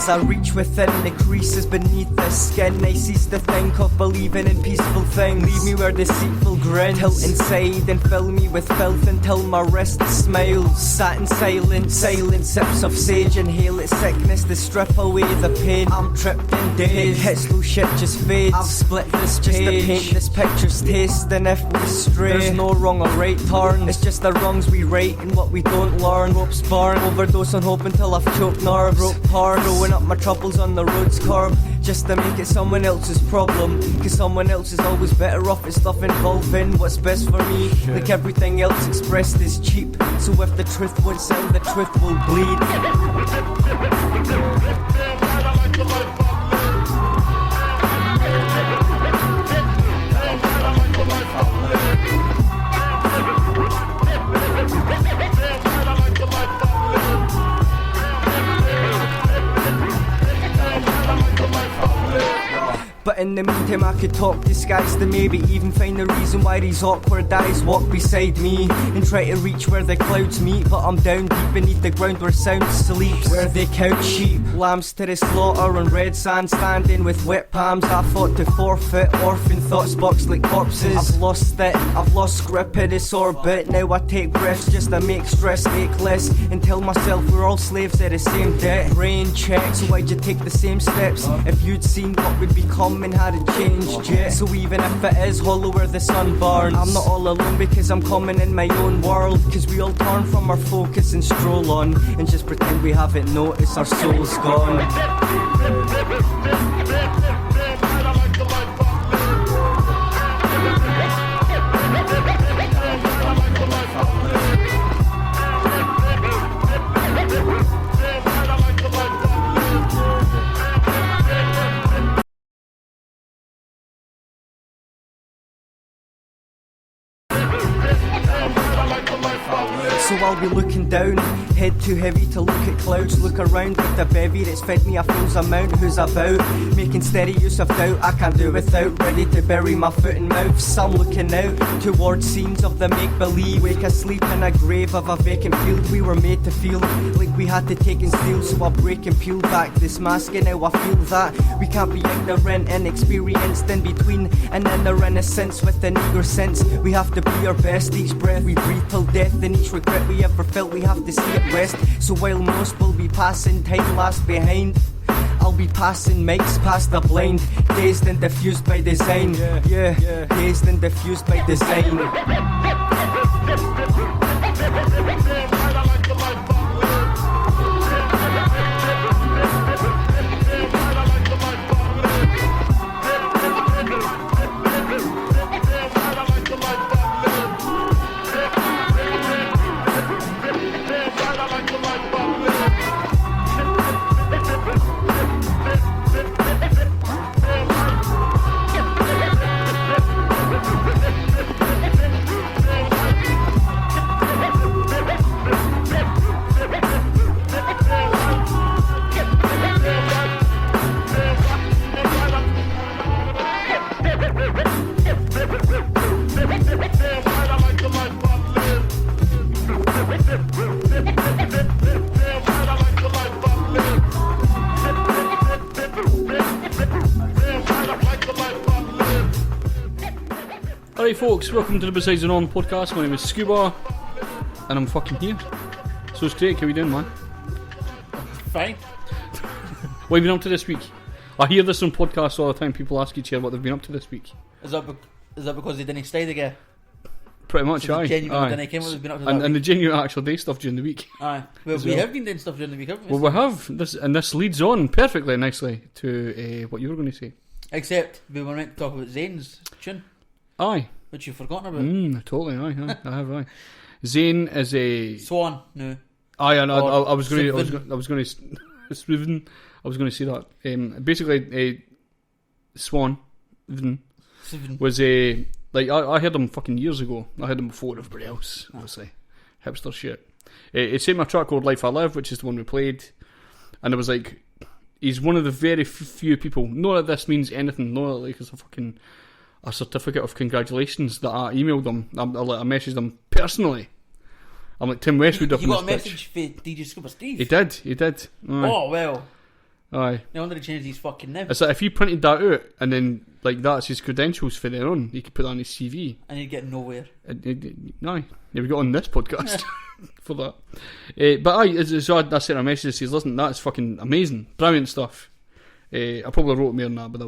As I reach within the creases beneath the skin, I cease to think of believing in peaceful things. Leave me where deceitful grins tilt inside and fill me with filth until my wrist smiles. Sat in silence, silent sips of sage, inhale its sickness to strip away the pain. I'm tripped in days, hits low shit just fades. I've split this just to paint this picture's taste. And if we stray, there's no wrong or right turn. It's just the wrongs we right and what we don't learn. Ropes burn, overdose on hope until I've choked nerves. Broke heart, throwing up my troubles on the road's curb just to make it someone else's problem. Cause someone else is always better off at stuff involving what's best for me. Like everything else expressed is cheap. So if the truth won't sell, the truth will bleed. But in the meantime I could talk disguised and maybe even find the reason why these awkward eyes walk beside me and try to reach where the clouds meet. But I'm down deep beneath the ground where sound sleeps, where they count sheep, lambs to the slaughter on red sand, standing with wet palms. I fought to forfeit, orphan thoughts boxed like corpses. I've lost it, I've lost grip of this orbit. Now I take breaths just to make stress ache less and tell myself we're all slaves of the same debt. Brain check, so why'd you take the same steps? If you'd seen what would become and hadn't changed yet. So even if it is hollow where the sun burns, I'm not all alone because I'm coming in my own world. Cause we all turn from our focus and stroll on and just pretend we haven't noticed our soul's gone. So I'll be looking down, head too heavy to look at clouds. Look around with the bevy that's fed me a fool's amount. Who's about, making steady use of doubt. I can't do without, ready to bury my foot in mouth. Some looking out towards scenes of the make-believe. Wake asleep in a grave of a vacant field. We were made to feel like we had to take and steal. So I break and peel back this mask and now I feel that we can't be ignorant and experienced in between. And in the renaissance with an eager sense, we have to be our best. Each breath we breathe till death, and each regret we ever felt we have to see it rest. So while most will be passing time last behind, I'll be passing mics past the blind, dazed and diffused by design. Yeah, dazed and diffused by design. Alright folks, welcome to the besidesthenorm podcast. My name is Scuba and I'm fucking here. So it's Craig, how you doing, man? Fine. What have you been up to this week? I hear this on podcasts all the time. People ask each other what they've been up to this week. Is that because they didn't stay together? Pretty much, So aye. Didn't came what they've been up to And the genuine actual day stuff during the week. Aye. Well, we have been doing stuff during the week, haven't we? Well, we have. This leads on perfectly nicely to what you were going to say. Except we were meant to talk about Zayn's tune, Aye. which you've forgotten about. Totally, aye. I have, aye. Zayn is a... Swan, no. Aye, and I was going to... Swiven. I was going to... Swiven. I was going to say that. Basically, Swan Swiven. was a... Like, I heard him fucking years ago. I heard him before everybody else, obviously. Hipster shit. He sent me a track called Life I Live, which is the one we played. And it was like, he's one of the very few people, not that this means anything, not that like it's a certificate of congratulations, that I emailed him. I messaged him personally. I'm like, Tim Westwood up in You this got a bitch. message for DJ Scuba Steve? He did. Oh, well. Aye. No wonder he changed his fucking name. It's like if he printed that out and then like that's his credentials for then on, he could put that on his CV. And he'd get nowhere. Aye. Yeah, we got on this podcast for that. But aye, so I sent a message that says, listen, that's fucking amazing. Brilliant stuff. I probably wrote more than that, but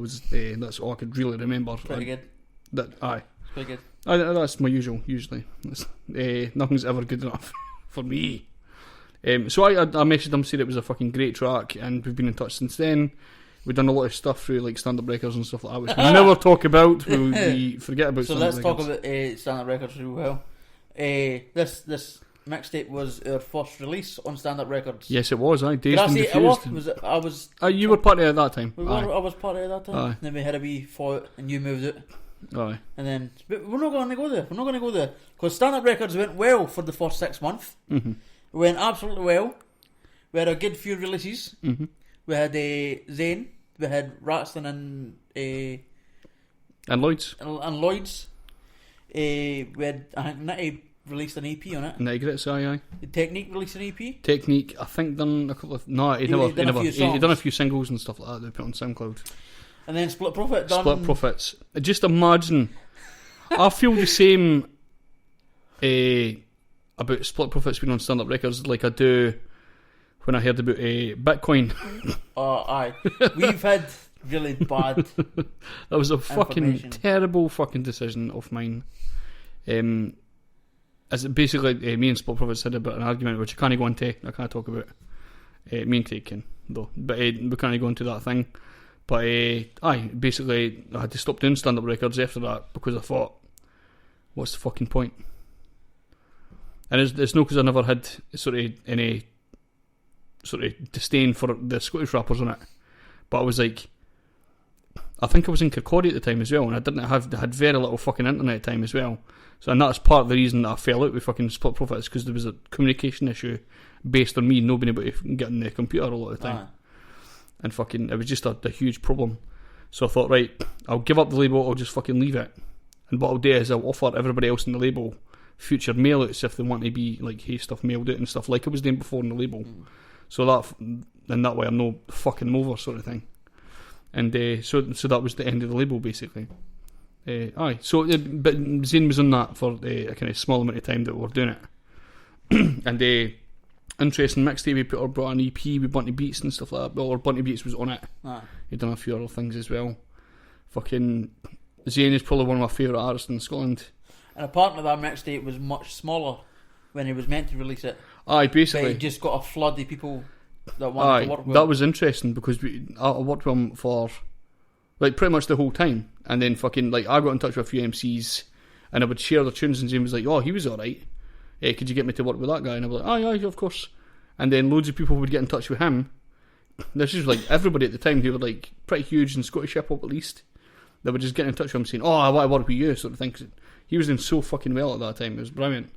that's all I could really remember. Pretty good. Aye. Pretty good. That's my usually. Nothing's ever good enough for me. So I messaged him, said it was a fucking great track, and we've been in touch since then. We've done a lot of stuff through like stand-up records and stuff like that, which we never talk about. We forget about. So stand-up let's talk records. about stand-up records real well. This mixtape was our first release on stand-up records. Yes, it was. Days Did I Been say it Diffused. was? You were part of it at that time. I was part of it at that time. Aye. And then we had a wee fight, and you moved it. Aye. And then but we're not going to go there. We're not going to go there because stand-up records went well for the first 6 months. Mm-hmm. It went absolutely well. We had a good few releases. Mm-hmm. We had Zayn. We had Ratston And Lloyd's. And Lloyd's. We had, I think, Nitty released an EP on it. Nitty Grits, aye. Did Technique released an EP? Technique, I think done a couple of... No, he done a few singles and stuff like that they put on SoundCloud. And then Split Profit done... Split Profits. Just imagine... I feel the same about Split Profits being on stand-up records like I do when I heard about Bitcoin. Aye. We've had really bad... That was a fucking terrible fucking decision of mine. As it basically, me and Split Profits had a bit of an argument, which I can't go into. I can't talk about. Me and Tate can, though. But we can't go into that thing. But basically, I had to stop doing stand-up records after that because I thought, what's the fucking point? And it's no because I never had sort of any sort of disdain for the Scottish rappers on it. But I was like, I think I was in Kirkcaldy at the time as well, and I had very little fucking internet time as well. So, and that's part of the reason that I fell out with fucking Split Profits, because there was a communication issue based on me not being able to get on the computer a lot of the time. And fucking, it was just a huge problem. So I thought, right, I'll give up the label, I'll just fucking leave it. And what I'll do is I'll offer everybody else in the label future mail outs if they want to be like, hey, stuff mailed out and stuff like I was doing before in the label. So that way I'm no fucking them over sort of thing. And so that was the end of the label basically. But Zayn was on that for a kind of small amount of time that we were doing it. And interesting mixtape, we brought an EP with Bunty Beats and stuff like that. Well, Bunty Beats was on it. He'd done a few other things as well. Fucking Zayn is probably one of my favourite artists in Scotland. And apparently that mixtape was much smaller when he was meant to release it. Basically. But he just got a flood of people that wanted to work with him. That was interesting because I worked with him for like pretty much the whole time. And then fucking like I got in touch with a few MCs and I would share the tunes and Zayn was like, oh, he was alright. Could you get me to work with that guy? And I was like, aye, of course. And then loads of people would get in touch with him. This is like everybody at the time who were like pretty huge in Scottish hip hop at least. They would just get in touch with him saying, oh, I want to work with you, sort of thing. 'Cause he was doing so fucking well at that time. It was brilliant.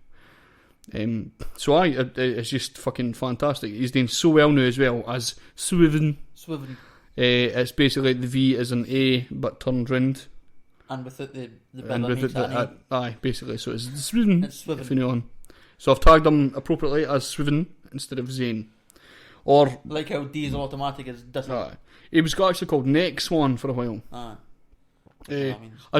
It's just fucking fantastic. He's doing so well now as well as Swivin. It's basically the V is an A but turned round. And with it the and with it basically. So it's Swivin. It's Swivin. If you know him. So I've tagged him appropriately as Swivin instead of Zayn. Or like how D is automatic is doesn't. He was actually called Next Swan for a while. I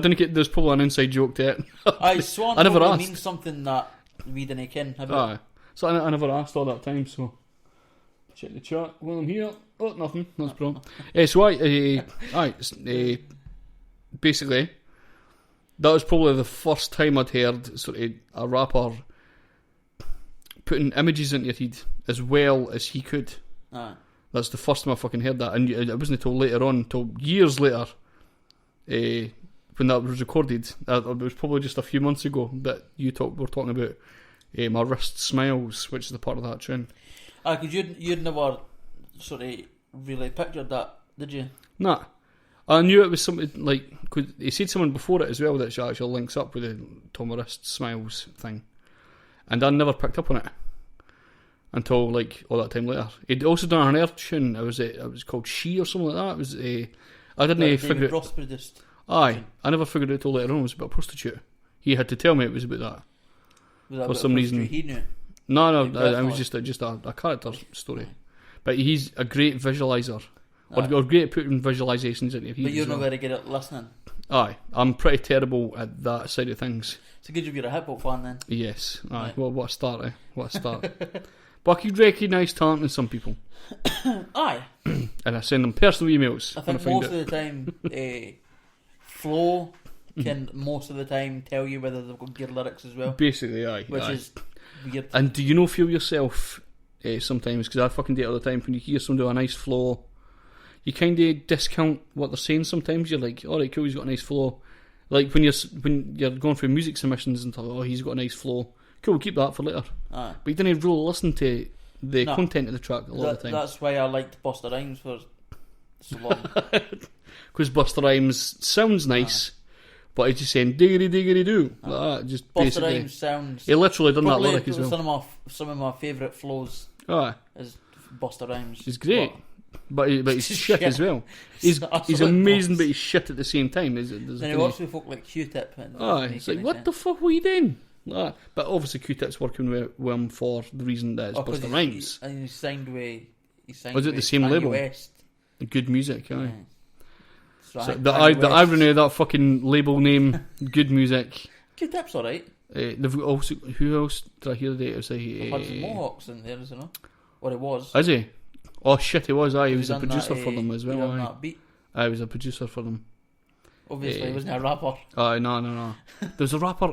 didn't get. There's probably an inside joke to it. Swan. I never asked. Means something that we didn't ken. So I never asked all that time. So check the chat while I'm here. Oh, nothing. That's problem. Basically, that was probably the first time I'd heard sort of a rapper putting images into your head as well as he could. That's the first time I fucking heard that, and it wasn't until later on, until years later, when that was recorded. It was probably just a few months ago that were talking about My Wrist Smiles, which is the part of that tune. Because you'd never sort of really pictured that, did you? Nah. I knew it was something like, cause he said someone before it as well that actually links up with the My Wrist Smiles thing. And I never picked up on it until like all that time later. He'd also done an Earth tune. It was called She or something like that. It was I didn't figure it. Produced. Aye, I never figured it out till later on. It was about a prostitute. He had to tell me it was about that. Was that for some reason. He knew. No, it was just a character story. But he's a great visualizer. Or great at putting visualisations into your head. But you're as well. not very good at listening. Aye, I'm pretty terrible at that side of things. It's a good job you're a hip hop fan then. Yes, aye. Right. Well, what a start, eh? What a start. But I could recognise talent in some people. Aye. And I send them personal emails. I when think find most it. of the time, flow can most of the time tell you whether they've got good lyrics as well, Basically, aye. which aye. is weird. And do you know feel yourself sometimes, because I fucking do it all the time, when you hear somebody with a nice flow, you kind of discount what they're saying sometimes. You're like, alright, cool, he's got a nice flow. Like when you're going through music submissions and oh, he's got a nice flow. Cool, we'll keep that for later. Aye. But you didn't really listen to the No. content of the track a lot of the time. That's why I liked Busta Rhymes for so long. Because Busta Rhymes sounds nice, but he's just saying diggity diggity do. Like that, just Busta basically. Rhymes sounds He literally done that probably lyric as well. some of my favourite flows Aye, is Busta Rhymes. he's great. But he's shit Shit. as well. He's Absolute amazing, boss. but he's shit at the same time. And he works with folk like Q-Tip. And It's like, what the fuck were you doing? Like, but obviously Q-Tip's working with him for the reason that it's Busta Rhymes. And he's signed with... Was it the same Kanye label? West. Good music, aye. Yeah. So Kanye the West. irony of that fucking label name, Good Music. Q-Tip's alright. They've also, who else did I hear today? It was like, Had some Mohawks in there, isn't it? Or it was. Is he? Oh shit, he was. Aye, he was a done producer that, for them as he well. done Aye. that beat. I was a producer for them. Obviously, he wasn't a rapper. Aye, no. There's a rapper,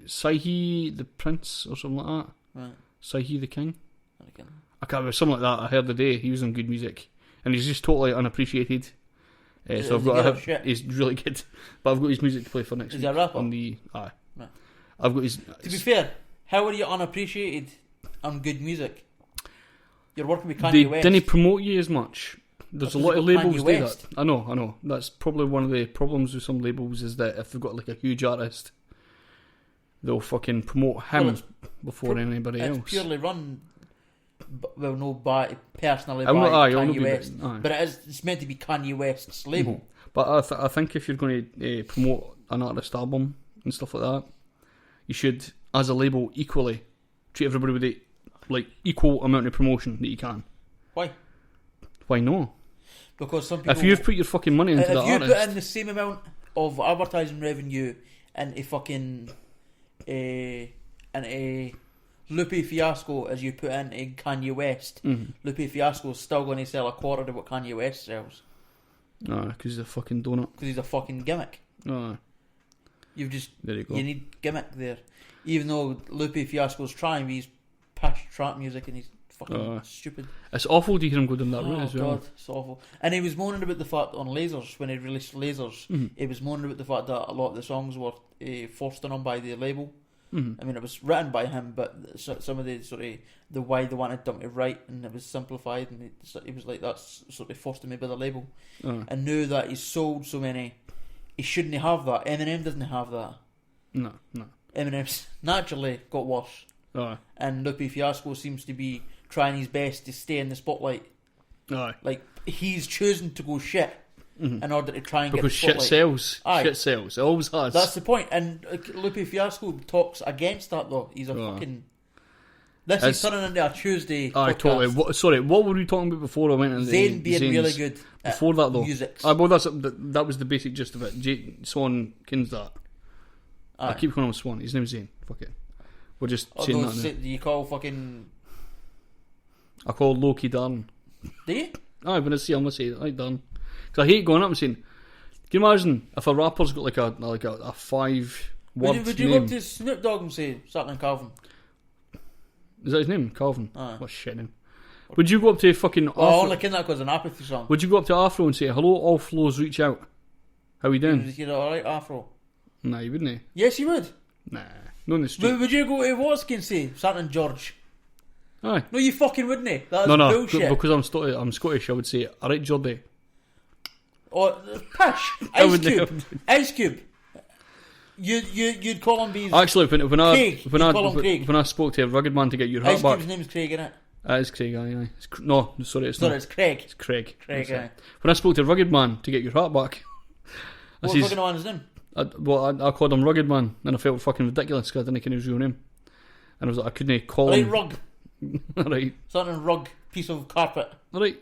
Sahi the Prince or something like that. Right. Sahi the King. I reckon. I can't remember, something like that. I heard the day he was on Good Music, and he's just totally unappreciated. Is So I've he got good to or have, shit? he's really good, but I've got his music to play for next Is week. he a rapper? On the aye, Right. I've got his. To be fair, how are you unappreciated on good music? You're working with Kanye They West. didn't promote you as much. There's a Because lot of you've got labels Kanye do that. West. I know. That's probably one of the problems with some labels is that if they've got like a huge artist, they'll fucking promote him Well, it's before anybody It's else. purely run, well, no, personally I'm by not, aye, I'll Kanye not be- West. aye. But it's meant to be Kanye West's label. But I think if you're going to promote an artist album and stuff like that, you should, as a label, equally treat everybody with the equal amount of promotion that you can. Why? Why no? Because some people... If you've put your fucking money into if that you artist, put in the same amount of advertising revenue into fucking into Lupe Fiasco as you put into Kanye West, Lupe Fiasco's still going to sell a quarter of what Kanye West sells because he's a fucking donut. because he's a fucking gimmick. There you go. You need gimmick there. Even though Lupe Fiasco's trying, he's pish trap music and he's fucking stupid. It's awful to hear him go down that route Oh as well. god, it's awful. And he was moaning about the fact on Lasers, when he released Lasers, he was moaning about the fact that a lot of the songs were forced on him by the label. I mean, it was written by him, but some of the sort of the way they wanted them to write, and it was simplified, and he was like, that's sort of forced on me by the label. And now that he's sold so many, he shouldn't have that. Eminem doesn't have that. No. Eminem's naturally got worse, and Lupe Fiasco seems to be trying his best to stay in the spotlight. Like, he's choosing to go shit in order to try and because get the shit spotlight. sells. Aye. Shit sells. It always has. That's the point. And Lupe Fiasco talks against that though. He's a fucking... This is turning into a Tuesday podcast. Aye, totally. What were we talking about before I went into Zayn being Zayn's? really good at Before that though. music. Well, that was the basic gist of it. Swan Kins that. I keep calling him Swan. His name's Zayn. Fuck it. We're just saying that now. Do you call fucking... I call Loki Darn. Do you? Aye, when I see him, I say, "Aye, Darn." Because I hate going up and saying, can you imagine if a rapper's got like a 5-word Would you name? go up to Snoop Dogg and say, Saturn Calvin? Is that his name? Calvin? Aye. What a shit name. Would you go up to fucking Afro? Oh, I only ken that because of an Apathy song. Would you go up to Afro and say, hello, all flows, reach out? How you doing? Would you get it alright, Afro? Nah, you wouldn't. Yes, you would. Nah, not in the street. Would you go to Watsky and say, Saturn George? Aye. No, you fucking wouldn't. That's No, bullshit. because I'm Scottish, I would say, alright, Geordie. Oh, pish! Ice Cube. You'd call him Bees. Actually, when Craig. I spoke to a rugged man to get your Ice hat back, Cube's name's Craig, innit? it's Craig. Aye. No, sorry, it's not. Sorry, it's Craig. It's Craig. Craig, That's it. aye. When I spoke to a rugged man to get your hat back, I What says, fucking on his name? I called him rugged man, and I felt fucking ridiculous because I didn't know his real name, and I was like, I couldn't call Right, him. rug. Right, Something rug, piece of carpet. right.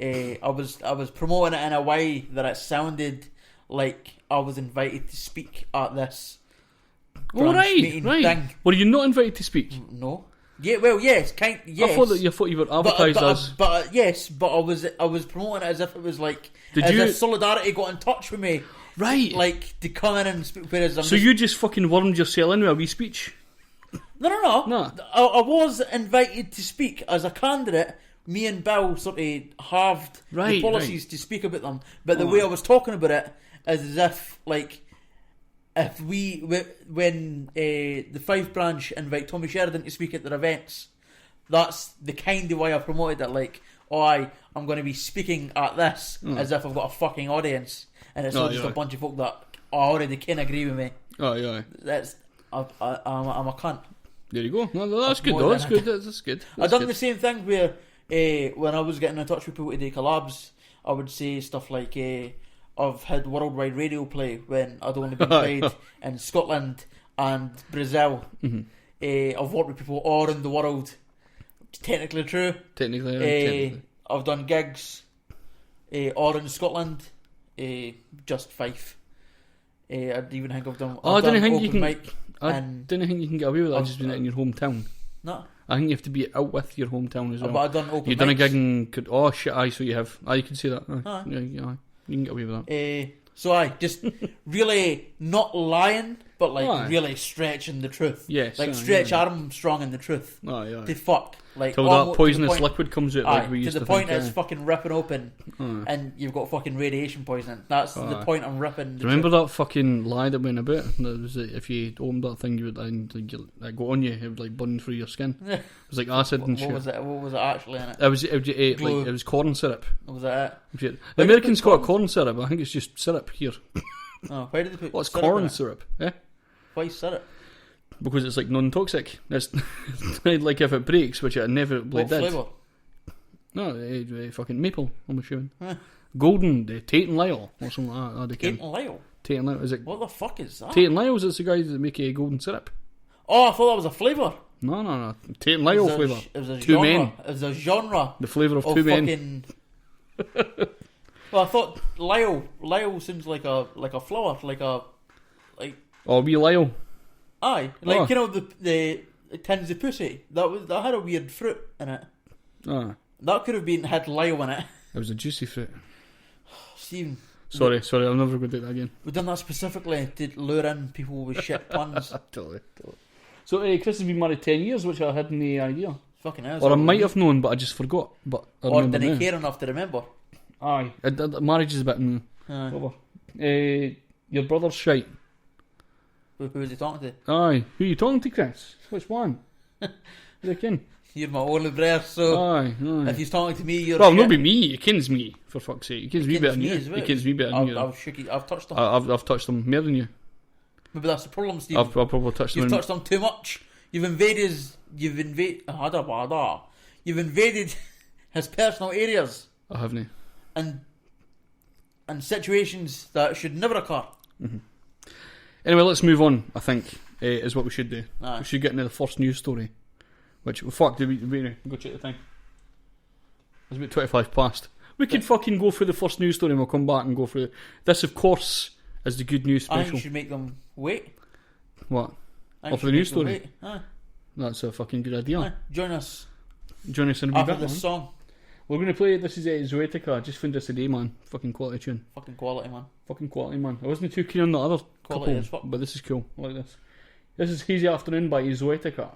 I was promoting it in a way that it sounded like I was invited to speak at this branch meeting thing. Were you not invited to speak? No. Yeah, well, yes, yes. I thought you were advertised as. But yes, but I was promoting it as if it was like if Solidarity got in touch with me, right? Like to come in and speak. Whereas you just fucking wormed yourself in with a wee speech. No. I was invited to speak as a candidate. Me and Bill sort of halved the policies to speak about them, but the way I was talking about it is as if like. If when the Fife branch invite Tommy Sheridan to speak at their events, that's the kind of way I promoted it. Like, I'm going to be speaking at this as if I've got a fucking audience, and it's not just a bunch of folk that already can agree with me. That's I'm a cunt. There you go. No, that's good. Though. That's good. That's good. I done the same thing where when I was getting in touch with people to do collabs, I would say stuff like. I've had worldwide radio play when I'd only been played in Scotland and Brazil. Mm-hmm. I've worked with people all around the world. Technically true. Technically. I've done gigs all in Scotland. Just Fife. I even think I've done. I didn't think you can. Mic I didn't think you can get away with that. Just being in your hometown. No. I think you have to be out with your hometown as well. But I've done open. You've done a gig in. Oh shit! So you have. You can say that. Yeah. You can get away with that. So just really not lying, but like really stretching the truth. Yes, like stretch Armstrong in the truth. To fuck, like till that poisonous liquid comes out. Like we used to the point it's fucking ripping open, and you've got fucking radiation poisoning. That's the point I'm ripping. Remember that fucking lie that went about? That was if you opened that thing, you would like go on you. It would like burn through your skin. It was like acid and shit. What was it actually in it? It was corn syrup. Was that it? The Americans call it corn syrup. I think it's just syrup here. Why did they put? What's corn syrup? Yeah. Why syrup? Because it's like non-toxic. It's like if it breaks, which it inevitably did. What flavour? No, fucking maple. I'm assuming. Golden, Tate and Lyle or something like that. Tate and Lyle. Tate and Lyle. Is it? What the fuck is that? Tate and Lyle's. It's the guys that make a golden syrup. Oh, I thought that was a flavour. No. Tate and Lyle flavour. It was a two genre. men. It was a genre. The flavour of two men. Well, I thought Lyle seems like a flower, like. Oh, wee Lyle. Aye, like you know the tins of pussy. That had a weird fruit in it. That could have had Lyle in it. It was a juicy fruit. Stephen. Sorry, I'm never going to do that again. We've done that specifically to lure in people with shit puns. Totally. So Chris has been married 10 years, which I had no idea. Fucking hell. Or I might have known, but I just forgot. But or didn't care enough to remember. Aye. Marriage is a bit over. Your brother's shite. Who was he talking to? Aye. Who are you talking to, Chris? Which one? Who kin? You're my only brother, so aye. If he's talking to me, you're well, not be me. He kins me, for fuck's sake. He kins me better than you. Well. He kins me better than you. I've touched him. I've touched him more than you. Maybe that's the problem, Steve. I've probably touched him. You've touched him too much. You've invaded his personal areas. I haven't. And situations that should never occur. Mm-hmm. Anyway, let's move on. I think is what we should do. Aye. We should get into the first news story. Which did we go check the thing? It's about 25 past. We could fucking go through the first news story and we'll come back and go through this. Of course, is the good news special. I think you should make them wait. What? For the news story? Aye. That's a fucking good idea. Aye. Join us in a wee after bit. This song. We're going to play. This is Zoetica. I just found this today, man. Fucking quality tune. Fucking quality, man. I wasn't too keen on the other quality couple, but this is cool. I like this. This is Hazy Afternoon by Zoetica.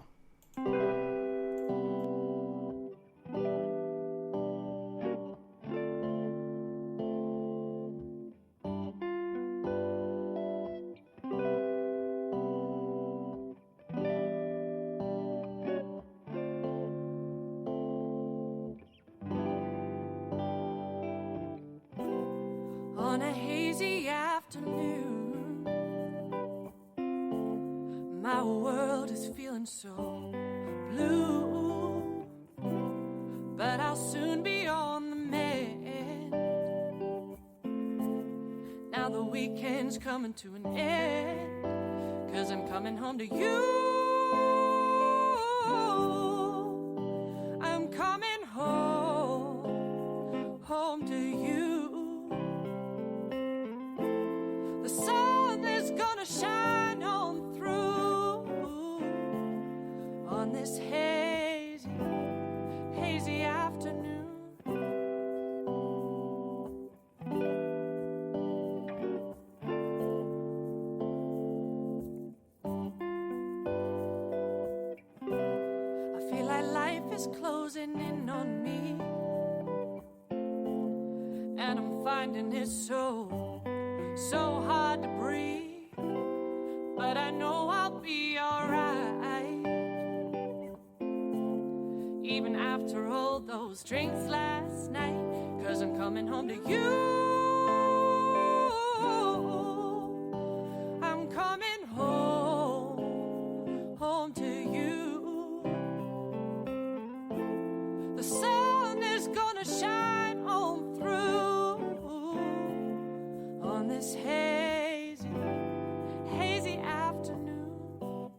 On a hazy afternoon, my world is feeling so blue, but I'll soon be on the mend. Now the weekend's coming to an end, 'cause I'm coming home to you. I'm coming home. is closing in on me, and I'm finding it so hard to breathe, but I know I'll be alright, even after all those drinks last night, 'cause I'm coming home to you. I'm coming home to you. The sun is gonna shine on through on this hazy afternoon.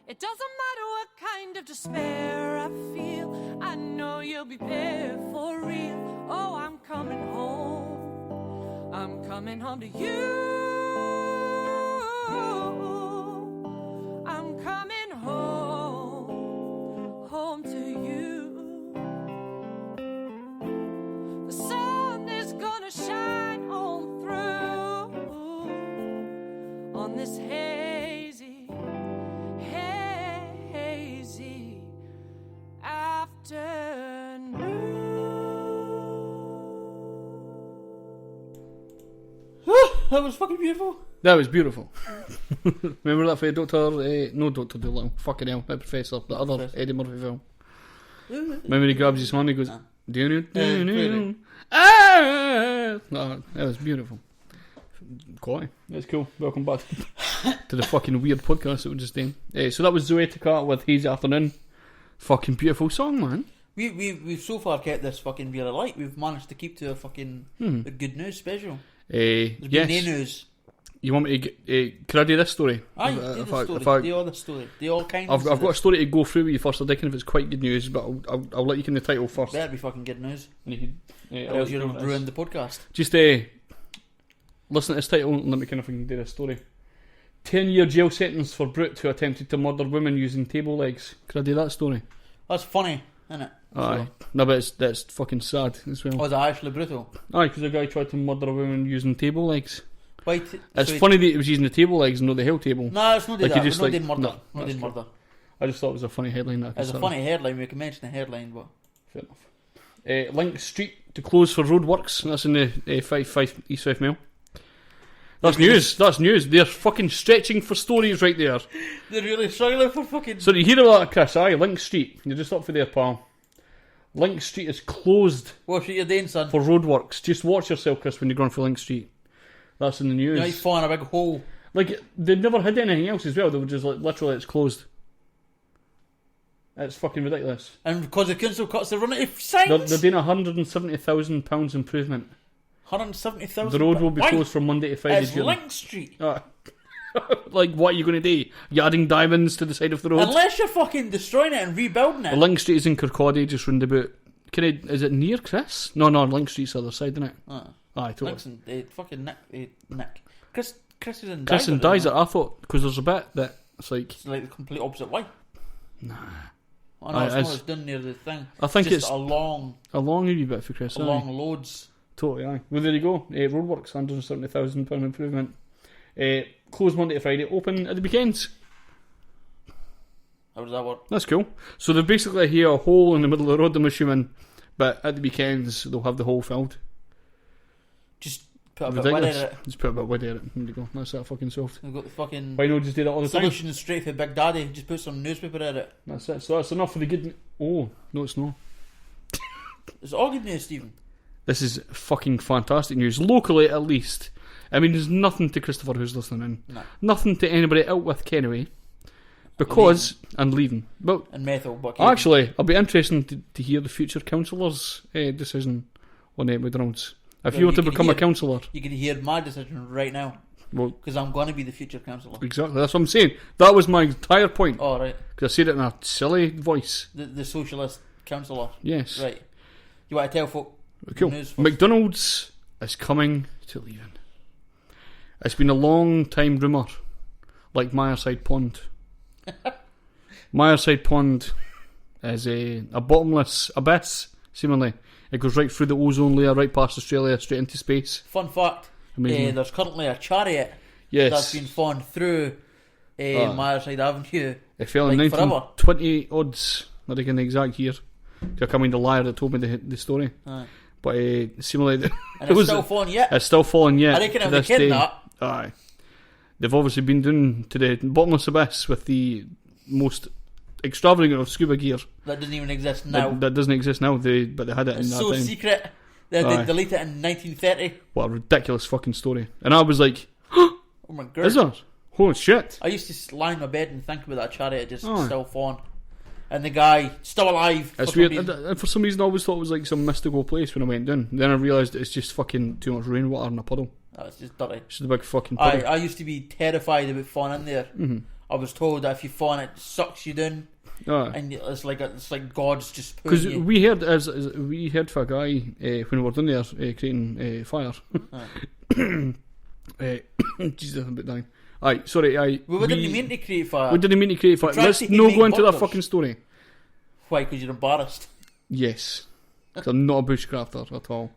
It doesn't matter what kind of despair I feel, I know you'll be there for real. Oh, I'm coming home to you. I'm coming home to you. The sun is gonna shine on through on this hazy afternoon. That was fucking beautiful. That was beautiful. Remember that for Dr. No, Dr. Dolittle. Fucking hell, that Professor. The other Professor. Eddie Murphy film. Remember he grabs his hand and he goes, really? ah! No, that was beautiful. Quality. That's cool. Welcome back to the fucking weird podcast that we're just doing. So that was Zoetica with Hazy Afternoon. Fucking beautiful song, man. We've so far kept this fucking really light. We've managed to keep to a fucking a good news special. There's yes. been no news. You want me to can I do this story? Aye, do the story. Do all the story. Do all kinds of I've got a story to go through with you first. I reckon if it's quite good news, but I'll let you in the title first. Better be fucking good news. And you can, Else you'll ruin the podcast. Just listen to this title and let me kind of do this story. 10-year jail sentence for brute who attempted to murder women using table legs. Could I do that story? That's funny, isn't it? Aye. No, but that's fucking sad as well. Oh, is it actually brutal? Aye, because a guy tried to murder a woman using table legs. Why? It's funny that he was using the table legs and not the hell table. No, it's not Like, that. you just We're not like- doing murder. no, Not that's doing true. murder. I just thought it was a funny headline. That I could It's a start funny headline. We can mention the headline, but with. Fair enough. Link Street to close for roadworks. That's in the 5 East 5 Mail. That's news. That's news. They're fucking stretching for stories right there. they're really struggling for fucking. So you hear about that, Chris? Aye, Link Street. You're just up for there, pal. Link Street is closed What's what you're doing, son? for roadworks. Just watch yourself, Chris, when you're going for Link Street. That's in the news. You're like falling a big hole. Like, they never had anything else as well. They were just like, literally, it's closed. It's fucking ridiculous. And because the council cuts the run of signs. They're doing £170,000 improvement. 170,000. The road will be Why? closed from Monday to Friday. It's Link Street. Like, what are you going to do? You adding diamonds to the side of the road? Unless you're fucking destroying it and rebuilding it. Well, Link Street is in Kirkcaldy, just round about. Is it near Chris? No, Link Street's the other side, isn't it? Aye, totally. Nixon, fucking Nick. Chris is in Chris and Dies it, I thought, because there's a bit that it's like. It's like the complete opposite way. Nah. I know, it's done near the thing. I think just it's a long wee bit for Chris. Along loads. Totally, aye. Well, there you go. Roadworks, £170,000 improvement. Closed Monday to Friday, open at the weekends. How does that work? That's cool. So they've basically here a hole in the middle of the road, I'm assuming, but at the weekends they'll have the hole filled. Just put a bit of wood in it. Just put a bit of wood in it. There you go. That's that fucking soft. We've got the fucking Why not just do that all the time? solution straight for Big Daddy. Just put some newspaper in it. That's it. So that's enough for the good. Oh no, it's not. It's all good news, Stephen. This is fucking fantastic news, locally at least. I mean, there's nothing to Christopher who's listening in. No. Nothing to anybody out with Kenway. Because and leaving. Well, and methyl. But actually, I'll be interested to hear the future councillor's decision on McDonald's. If you were to become a councillor, you can hear my decision right now. Well, because I'm going to be the future councillor. Exactly, that's what I'm saying. That was my entire point. Oh, right. Because I said it in a silly voice. The socialist councillor. Yes. Right. You want to tell folk? Cool. McDonald's is coming to leaving. It's been a long time rumour, like Myerside Pond. Myerside Pond is a bottomless abyss, seemingly. It goes right through the ozone layer, right past Australia, straight into space. Fun fact, there's currently a chariot that's been flown through Myerside Avenue. It fell in 1920 odds, not again the exact year. I can't mind the liar that told me the story. Aye. But seemingly... And it's still falling yet. It's still falling yet. I reckon if they kidding that... Aye. They've obviously been doing to the bottomless abyss with the most extravagant of scuba gear. That doesn't even exist now. That doesn't exist now, but they had it it's in that so time. Secret. They deleted it in 1930. What a ridiculous fucking story. And I was like, oh my god. Is that? Holy shit. I used to lie in my bed and think about that chariot just still falling. And the guy, still alive. It's weird. And for some reason I always thought it was like some mystical place when I went down. Then I realised it's just fucking too much rainwater in a puddle. Oh, it's just dirty. It's just a big fucking puddle. I used to be terrified about falling in there. Mm-hmm. I was told that if you fall in it sucks you down. And it's like God's just pulling you. Because we heard for a guy when we were down there creating fire. Jesus, I'm a bit dying. We didn't mean to create fire. We didn't mean to create fire. Let's not go into that fucking story. Why? Because you're embarrassed? Yes. Because I'm not a bushcrafter at all.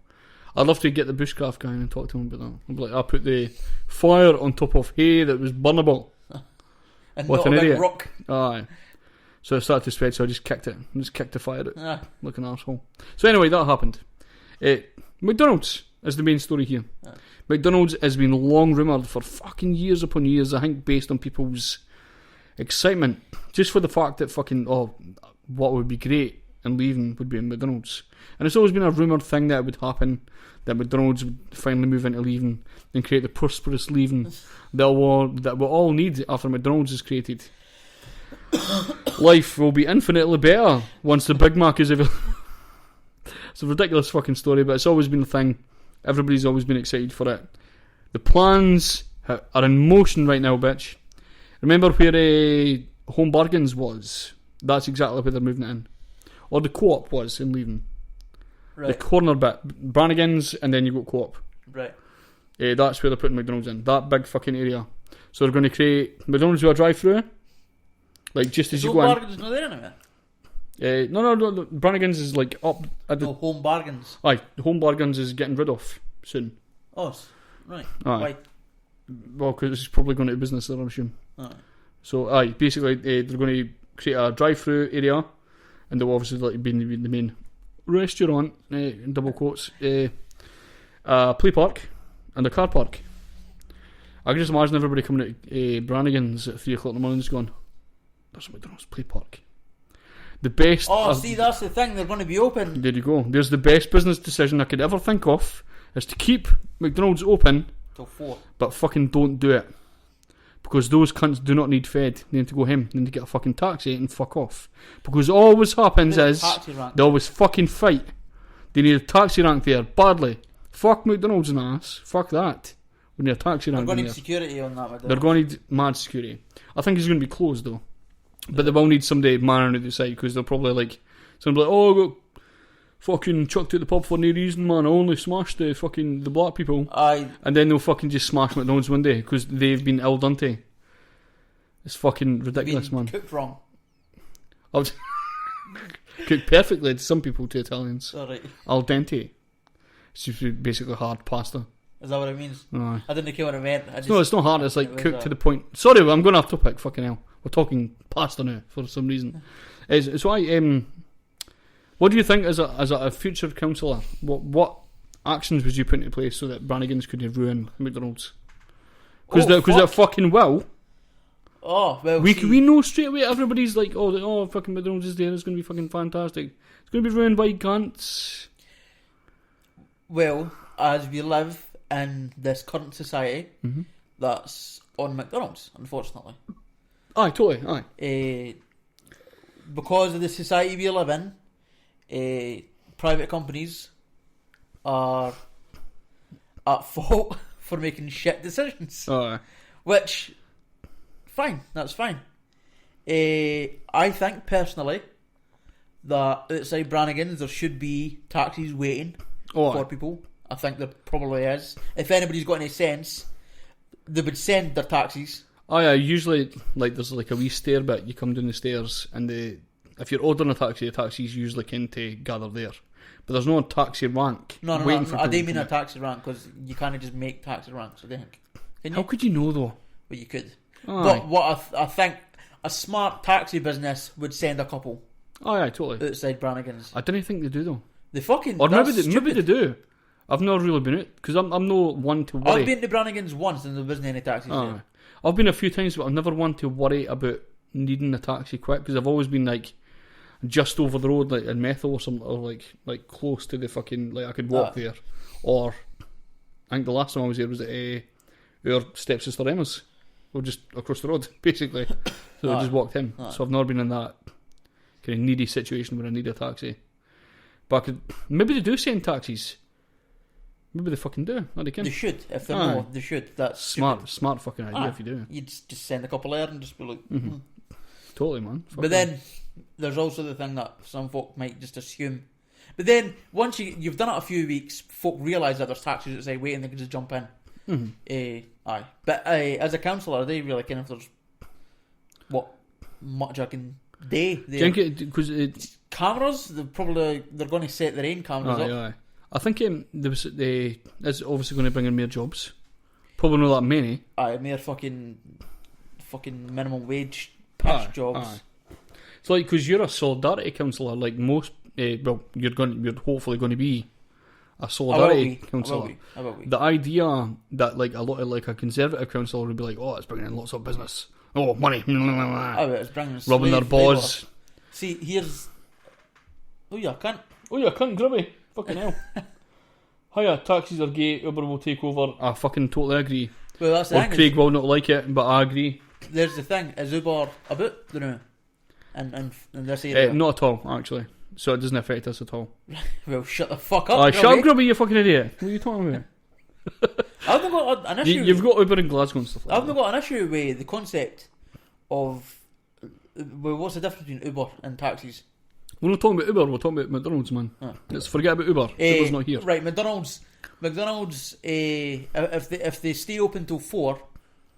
I'd love to get the bushcraft guy and talk to him about that. I'd be like, I put the fire on top of hay that was burnable. And what not a big rock. Aye. So it started to spread, so I just kicked it. I just kicked the fire out. Like an arsehole. So anyway, that happened. McDonald's is the main story here. McDonald's has been long rumoured for fucking years upon years, I think, based on people's excitement. Just for the fact that what would be great and leaving would be in McDonald's. And it's always been a rumoured thing that it would happen, that McDonald's would finally move into leaving and create the prosperous leaving that we all need after McDonald's is created. Life will be infinitely better once the Big Mac is available. It's a ridiculous fucking story, but it's always been a thing. Everybody's always been excited for it. The plans are in motion right now, bitch. Remember where Home Bargains was? That's exactly where they're moving it in. Or the Co-op was in leaving. Right. The corner bit. Brannigan's and then you got Co-op. Right. That's where they're putting McDonald's in. That big fucking area. So they're going to create McDonald's with a drive-through. Like just as you go in. Bargains not there anyway? No. Brannigan's is like up at the... Home Bargains. Aye, Home Bargains is getting rid of soon. Oh, right. Aye. Why? Well, because it's probably going to business there, I assume. Aye. So, basically they're going to create a drive-through area, and they'll obviously be the main restaurant, in double quotes, a play park, and a car park. I can just imagine everybody coming to Brannigan's at 3 o'clock in the morning just going, there's a McDonald's play park. The best... see, that's the thing, they're going to be open. There you go. There's the best business decision I could ever think of, is to keep McDonald's open till 4. But fucking don't do it. Because those cunts do not need fed. They need to go home. They need to get a fucking taxi and fuck off. Because all always happens is they always fucking fight. They need a taxi rank there badly. Fuck McDonald's and ass. Fuck that. We need a taxi rank. They're going to need security on that. McDonald's. They're going to need mad security. I think it's going to be closed though. But they will need somebody manning at the side, because they'll probably somebody I got fucking chucked out the pub for no reason, man. I only smashed the black people. And then they'll fucking just smash McDonald's one day because they've been al dente. It's fucking ridiculous, man. Cooked wrong. Cooked perfectly to some people, to Italians. Alright. Al dente. It's just basically hard pasta. Is that what it means? Aye. I didn't care what it meant. No, it's not hard. It's like cooked to the point. Sorry, I'm going off topic. Fucking hell. We're talking pasta now for some reason. What do you think as a future councillor? What actions would you put into place so that Brannigan's couldn't ruin McDonald's? Because they fucking will. Oh well, we know straight away. Everybody's like, fucking McDonald's is there. It's going to be fucking fantastic. It's going to be ruined by cunts. Well, as we live in this current society, that's on McDonald's, unfortunately. Aye, totally, aye. Because of the society we live in, private companies are at fault for making shit decisions. Aye. Which, fine, that's fine. I think, personally, that outside Brannigan's there should be taxis waiting for people. I think there probably is. If anybody's got any sense, they would send their taxis. Oh yeah, usually like there's like a wee stair bit. You come down the stairs, and if you're ordering a taxi, the taxi's usually kind to gather there. But there's no taxi rank. No, I didn't mean a taxi rank because you can't just make taxi ranks. I think. Can you? How could you know though? Well, you could. Aye. But what I think a smart taxi business would send a couple. Oh yeah, totally. Outside Brannigan's. I didn't think they do though. They fucking. Or maybe that's maybe stupid. they do. I've not really been out because I'm no one to worry. I've been to Brannigan's once and there wasn't any taxis there. I've been a few times, but I'm never one to worry about needing a taxi quick because I've always been like just over the road, like in Methil or something, or like close to the fucking I could walk there. Or I think the last time I was there was at our stepsister Emma's. We're just across the road, basically. So I just walked in. So I've never been in that kind of needy situation where I need a taxi. But maybe they do send taxis. Maybe they fucking do. No, they can. They should. If they know, they should. That's smart fucking idea if you do. You'd just send a couple there and just be like... Totally, man. But then, there's also the thing that some folk might just assume. But then, once you've done it a few weeks, folk realise that there's taxis outside waiting, they can just jump in. Aye. But as a counsellor, they really kind of there's much I can do. Because cameras, they're going to set their own cameras up. Aye. I think it's obviously going to bring in more jobs. Probably not that many. Aye, more fucking minimum wage pish jobs. Aye. It's like because you're a solidarity counsellor, like most. You're hopefully going to be a solidarity counsellor. I will be. The idea that like a lot of like a conservative counsellor would be like, oh, it's bringing in lots of business. Oh, money. It's bringing rubbing their balls. See, here's. Oh, you can't. Grubby. Fucking hell. Hiya, taxis are gay, Uber will take over. I fucking totally agree. Well, that's the thing. Craig will not like it, but I agree. There's the thing, is Uber about the new? And this area? Not at all, actually. So it doesn't affect us at all. Well, shut the fuck up, shut up, Grubby, you fucking idiot. What are you talking about? I've not got an issue. You've got Uber in Glasgow and stuff like I've not got an issue with the concept of... Well, what's the difference between Uber and taxis? We're not talking about Uber, we're talking about McDonald's, man. Let's forget about Uber. Uber's not here. Right, McDonald's, if they stay open till 4,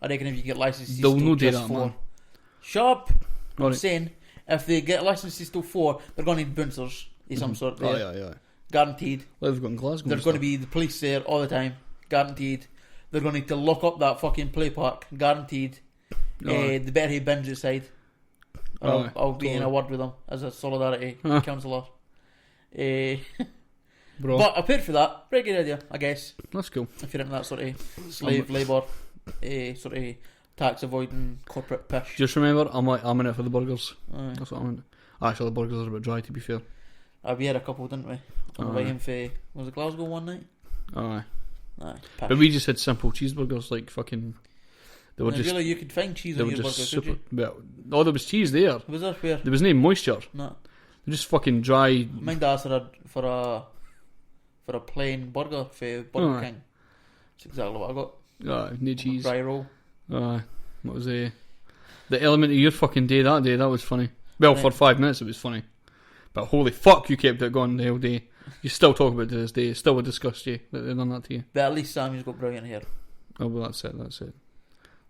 I reckon if you get licenses they'll till no do just that, 4. man. Shut up. Right. I'm saying, if they get licenses till 4, they're going to need bouncers of some sort there. Aye. Guaranteed. Like they've got in Glasgow. There's going to be the police there all the time. Guaranteed. They're going to need to lock up that fucking play park. Guaranteed. They better have bins outside. I'll be in a word with them as a solidarity counsellor. Bro. But apart for that, very good idea, I guess. That's cool. If you're into that sort of slave labour, sort of tax avoiding corporate pish. Just remember, I'm in it for the burgers. Aye. That's what I'm in. Actually, the burgers are a bit dry, to be fair. We had a couple, didn't we? On the way in for, was it Glasgow one night? Aye. Pish. But we just had simple cheeseburgers, like fucking... They were just... Really, you could find cheese on your burgers, could you? Well, there was cheese there. Was there? Where? There was no moisture. No. They're just fucking dry... Mind asked for a plain burger for Burger King. That's exactly what I got. No cheese. Dry roll. What was the element of your fucking day that day? That was funny. Well, for 5 minutes it was funny. But holy fuck, you kept it going the whole day. You still talk about it to this day. It still would disgust you that they've done that to you. But at least Sammy's got brilliant hair. Oh, well, that's it.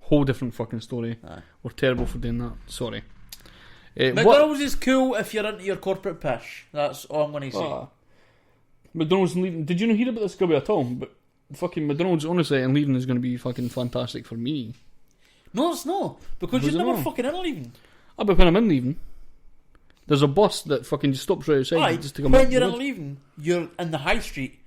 Whole different fucking story. Aye. We're terrible for doing that. Sorry. McDonald's is cool if you're into your corporate pish. That's all I'm going to say. McDonald's and leaving. Did you not hear about this Gubby at all? But fucking McDonald's, honestly, and leaving is going to be fucking fantastic for me. No, it's not. Because Was you're it never not? fucking in leaving. But when I'm in leaving, there's a bus that fucking just stops right outside. Aye, just to come when up you're the in road. leaving, you're in the high street.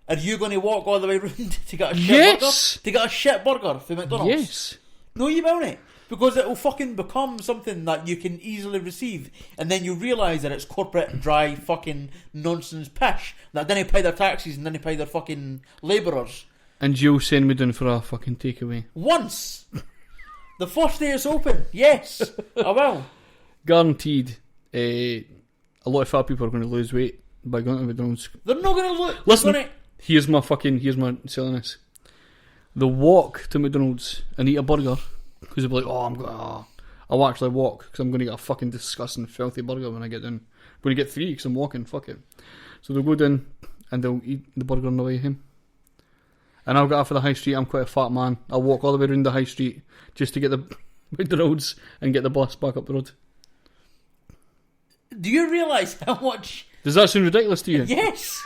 Are you going to walk all the way round to get a shit Yes! burger? To get a shit burger for McDonald's? Yes. No, you won't. Because it will fucking become something that you can easily receive. And then you realise that it's corporate, dry, fucking nonsense pish. That then they pay their taxes and then they pay their fucking labourers. And you'll send me down for a fucking takeaway. Once! The first day it's open, yes, I will. Guaranteed. A lot of fat people are going to lose weight by going to McDonald's. They're not going to look. Listen, here's my selling this. They'll walk to McDonald's and eat a burger because they'll be like, I'll actually walk because I'm going to get a fucking disgusting, filthy burger when I get down. I'm going to get 3 because I'm walking, fuck it. So they'll go down and they'll eat the burger on the way home. And I'll get off of the high street. I'm quite a fat man. I'll walk all the way around the high street just to get the McDonald's and get the bus back up the road. Do you realise how much... Does that sound ridiculous to you? Yes!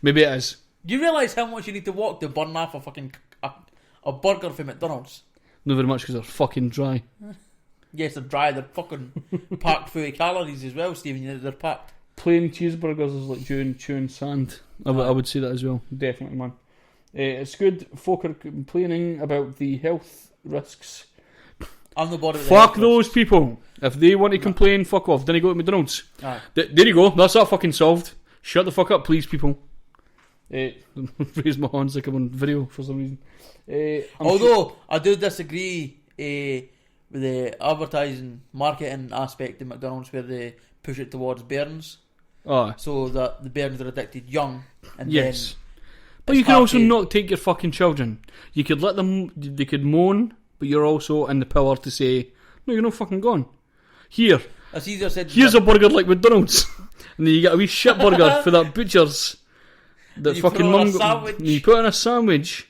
Maybe it is. Do you realise how much you need to walk to burn off a burger from McDonald's? Not very much because they're fucking dry. Yes, they're dry. They're fucking packed full of calories as well, Stephen. They're packed. Plain cheeseburgers is like chewing sand. I would say that as well. Definitely, man. It's good. Folk are complaining about the health risks. I'm the body. Fuck those people. If they want to complain, fuck off. Then you go to McDonald's. There you go. That's that fucking solved. Shut the fuck up, please, people. Raise my hands like I'm on video for some reason. Although I do disagree with the advertising marketing aspect of McDonald's where they push it towards bairns, so that the bairns are addicted young. And yes, then but you can also not take your fucking children. You could let them. They could moan, but you're also in the power to say, no, you're not fucking gone. Here, as Caesar said, here's a burger like McDonald's, and then you get a wee shit burger for that butcher's. That fucking mum. You put in a sandwich.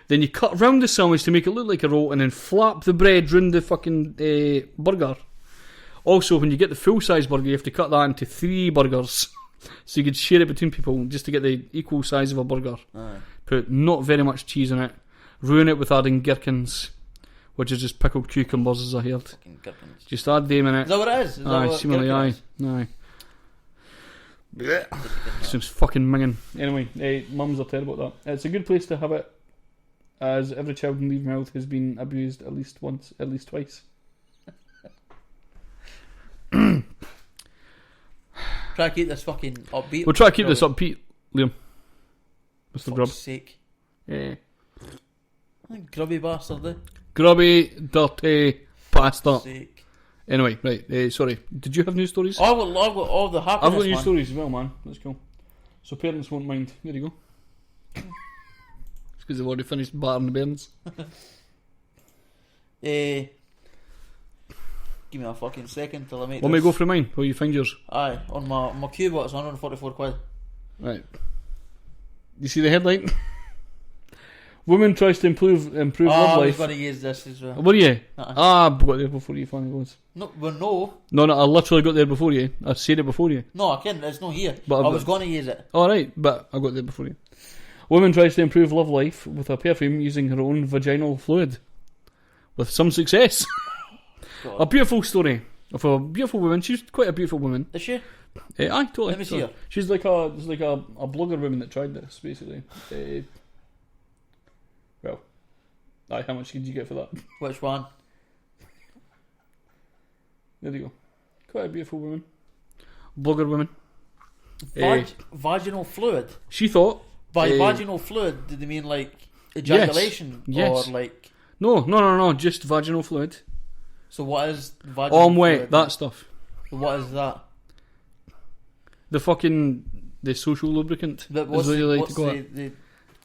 Then you cut round the sandwich to make it look like a roll, and then flap the bread round the fucking burger. Also, when you get the full size burger, you have to cut that into 3 burgers, so you could share it between people just to get the equal size of a burger. Put not very much cheese in it. Ruin it with adding gherkins, which is just pickled cucumbers, as I heard. Just add them in it. Is that what it is? Seemingly, aye. Sounds fucking minging. Anyway, mums are terrible at that. It's a good place to have it, as every child in leaving mouth has been abused at least once, at least twice. Try to keep this fucking upbeat. We'll try to keep this upbeat, Liam. Mr. Grub. Sake. Yeah. Grubby bastard, eh? Grubby, dirty bastard. Sake. Anyway, right, sorry. Did you have news stories? I've got all the happiness. I've got news stories as well, man. That's cool. So parents won't mind. There you go. It's because they've already finished battering the bairns. Give me a fucking second till I make Want me to go for mine while you find yours? Aye, on my Cuba it's 144 quid. Right. You see the headline? Woman tries to improve love life. I was going to use this as well. Were you? I got there before you finally was. No, well, no. No, I literally got there before you. I said it before you. No, I can't. It's not here. But I was going to use it. Alright, but I got there before you. Woman tries to improve love life with a perfume using her own vaginal fluid. With some success. A beautiful story of a beautiful woman. She's quite a beautiful woman. Is she? Aye, totally. Let me see her. She's like a blogger woman that tried this, basically. Well, aye, how much did you get for that? Which one? There you go. Quite a beautiful woman. Blogger woman. Vaginal fluid? She thought... By vaginal fluid, did they mean like ejaculation? Yes. Or like... No, just vaginal fluid. So what is vaginal Oh, I'm fluid? wet, that stuff. So what is that? The social lubricant. What's the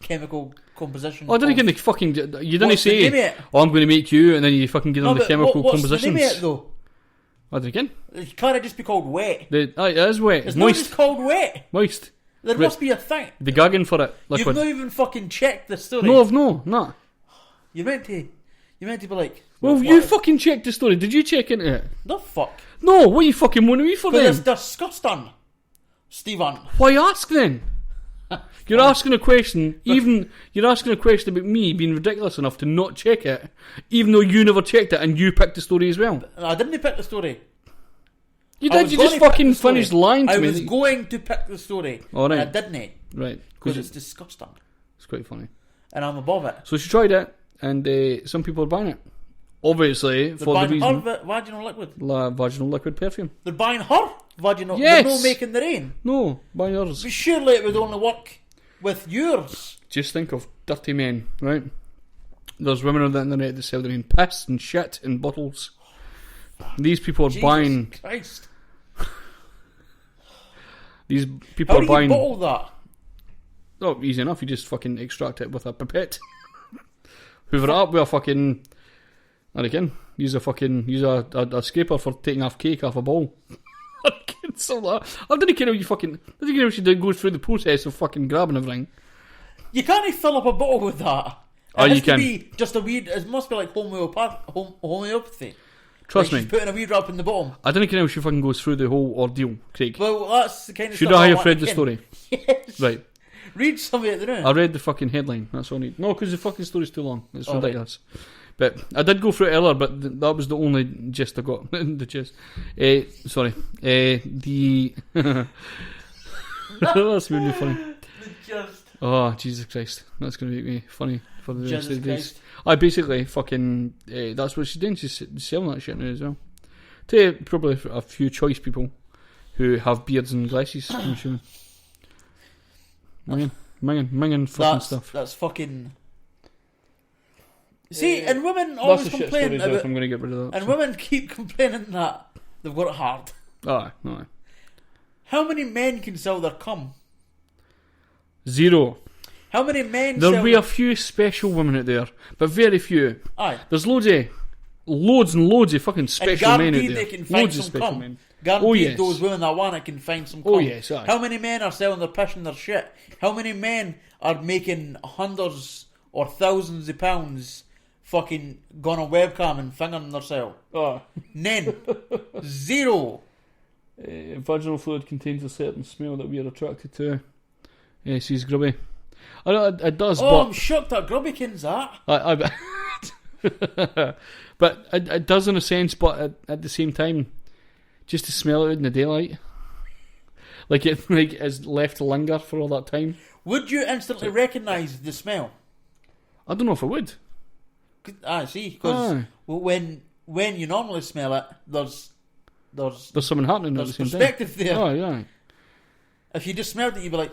chemical composition? Oh, I didn't get the fucking... You didn't say, I'm going to make you, and then you fucking give them the chemical compositions. What's the name of it, though? What, again? It can't just be called wet. It is wet. It's moist. not just called wet. Moist. There must be a thing. The gagging for it. Liquid. You've not even fucking checked the story. No, I've no. Nah. You meant to be like... Well, you fucking checked the story. Did you check into it? The fuck? No, what are you fucking wanting me for then? It's disgusting, Stephen. Why ask then? You're asking a question, you're asking a question about me being ridiculous enough to not check it, even though you never checked it and you picked the story as well. I didn't pick the story. You did, you just fucking finished lying to me. I was going to pick the story, and I didn't. Right. Because it's disgusting. It's quite funny. And I'm above it. So she tried it, and some people are buying it. Obviously, they're for the reason... her vaginal liquid. Vaginal liquid perfume. They're buying her vaginal... Yes! They're not making their own. No, buy yours. But surely it would only work with yours. Just think of dirty men, right? There's women on the internet that sell their own piss and shit in bottles. These people are Jesus buying. Christ. These people How are do buying. you bottle that? Oh, easy enough. You just fucking extract it with a pipette. Hoover it up with a fucking. And again, use a scraper for taking off cake off a bowl. I didn't care how you fucking. I didn't care if you go through the process of fucking grabbing everything. You can't fill up a bottle with that. Oh, It has you to can. be just a weird. It must be like homeopathy. Trust like me. she's putting a wee drop in the bottom. I didn't care how she fucking goes through the whole ordeal, Craig. Well, that's the kind of Should stuff I have want read to the ken. story? Yes. Right. Read some of it now. I read the fucking headline. That's all I need. No, because the fucking story's too long. It's Oh, ridiculous. But I did go through it earlier, but that was the only gist I got. The gist. Sorry. The. That's really funny. Just Oh, Jesus Christ. That's going to make me funny for the rest Jesus of the days. Christ. I basically fucking. That's what she's doing. She's selling that shit now as well. To probably a few choice people who have beards and glasses, I'm assuming. Minging fucking stuff. That's fucking. See, and women That's always a shit complain story, about, I'm going to get rid of that. and so. women keep complaining that they've got it hard. Aye, no. How many men can sell their cum? Zero. How many men There'll sell be their... a few special women out there, but very few. Aye. There's loads and loads of fucking And special men out guaranteed there. they can find Loads of some special cum. men. Guaranteed Oh, yes. those women that want it can find some cum. Oh, yes, aye. How many men are selling their piss and their shit? How many men are making hundreds or thousands of pounds fucking gone on webcam and fingering themselves? None. Zero. Vaginal fluid contains a certain smell that we are attracted to. Yes, he's grubby. I know it does, Oh, but I'm shocked that Grubbykins that. but it does in a sense. But at the same time, just to smell it in the daylight, like it is left to linger for all that time. Would you instantly recognise the smell? I don't know if I would. See, because Aye. when you normally smell it, there's Something happening at the same time. perspective there. Aye. If you just smelled it, you'd be like,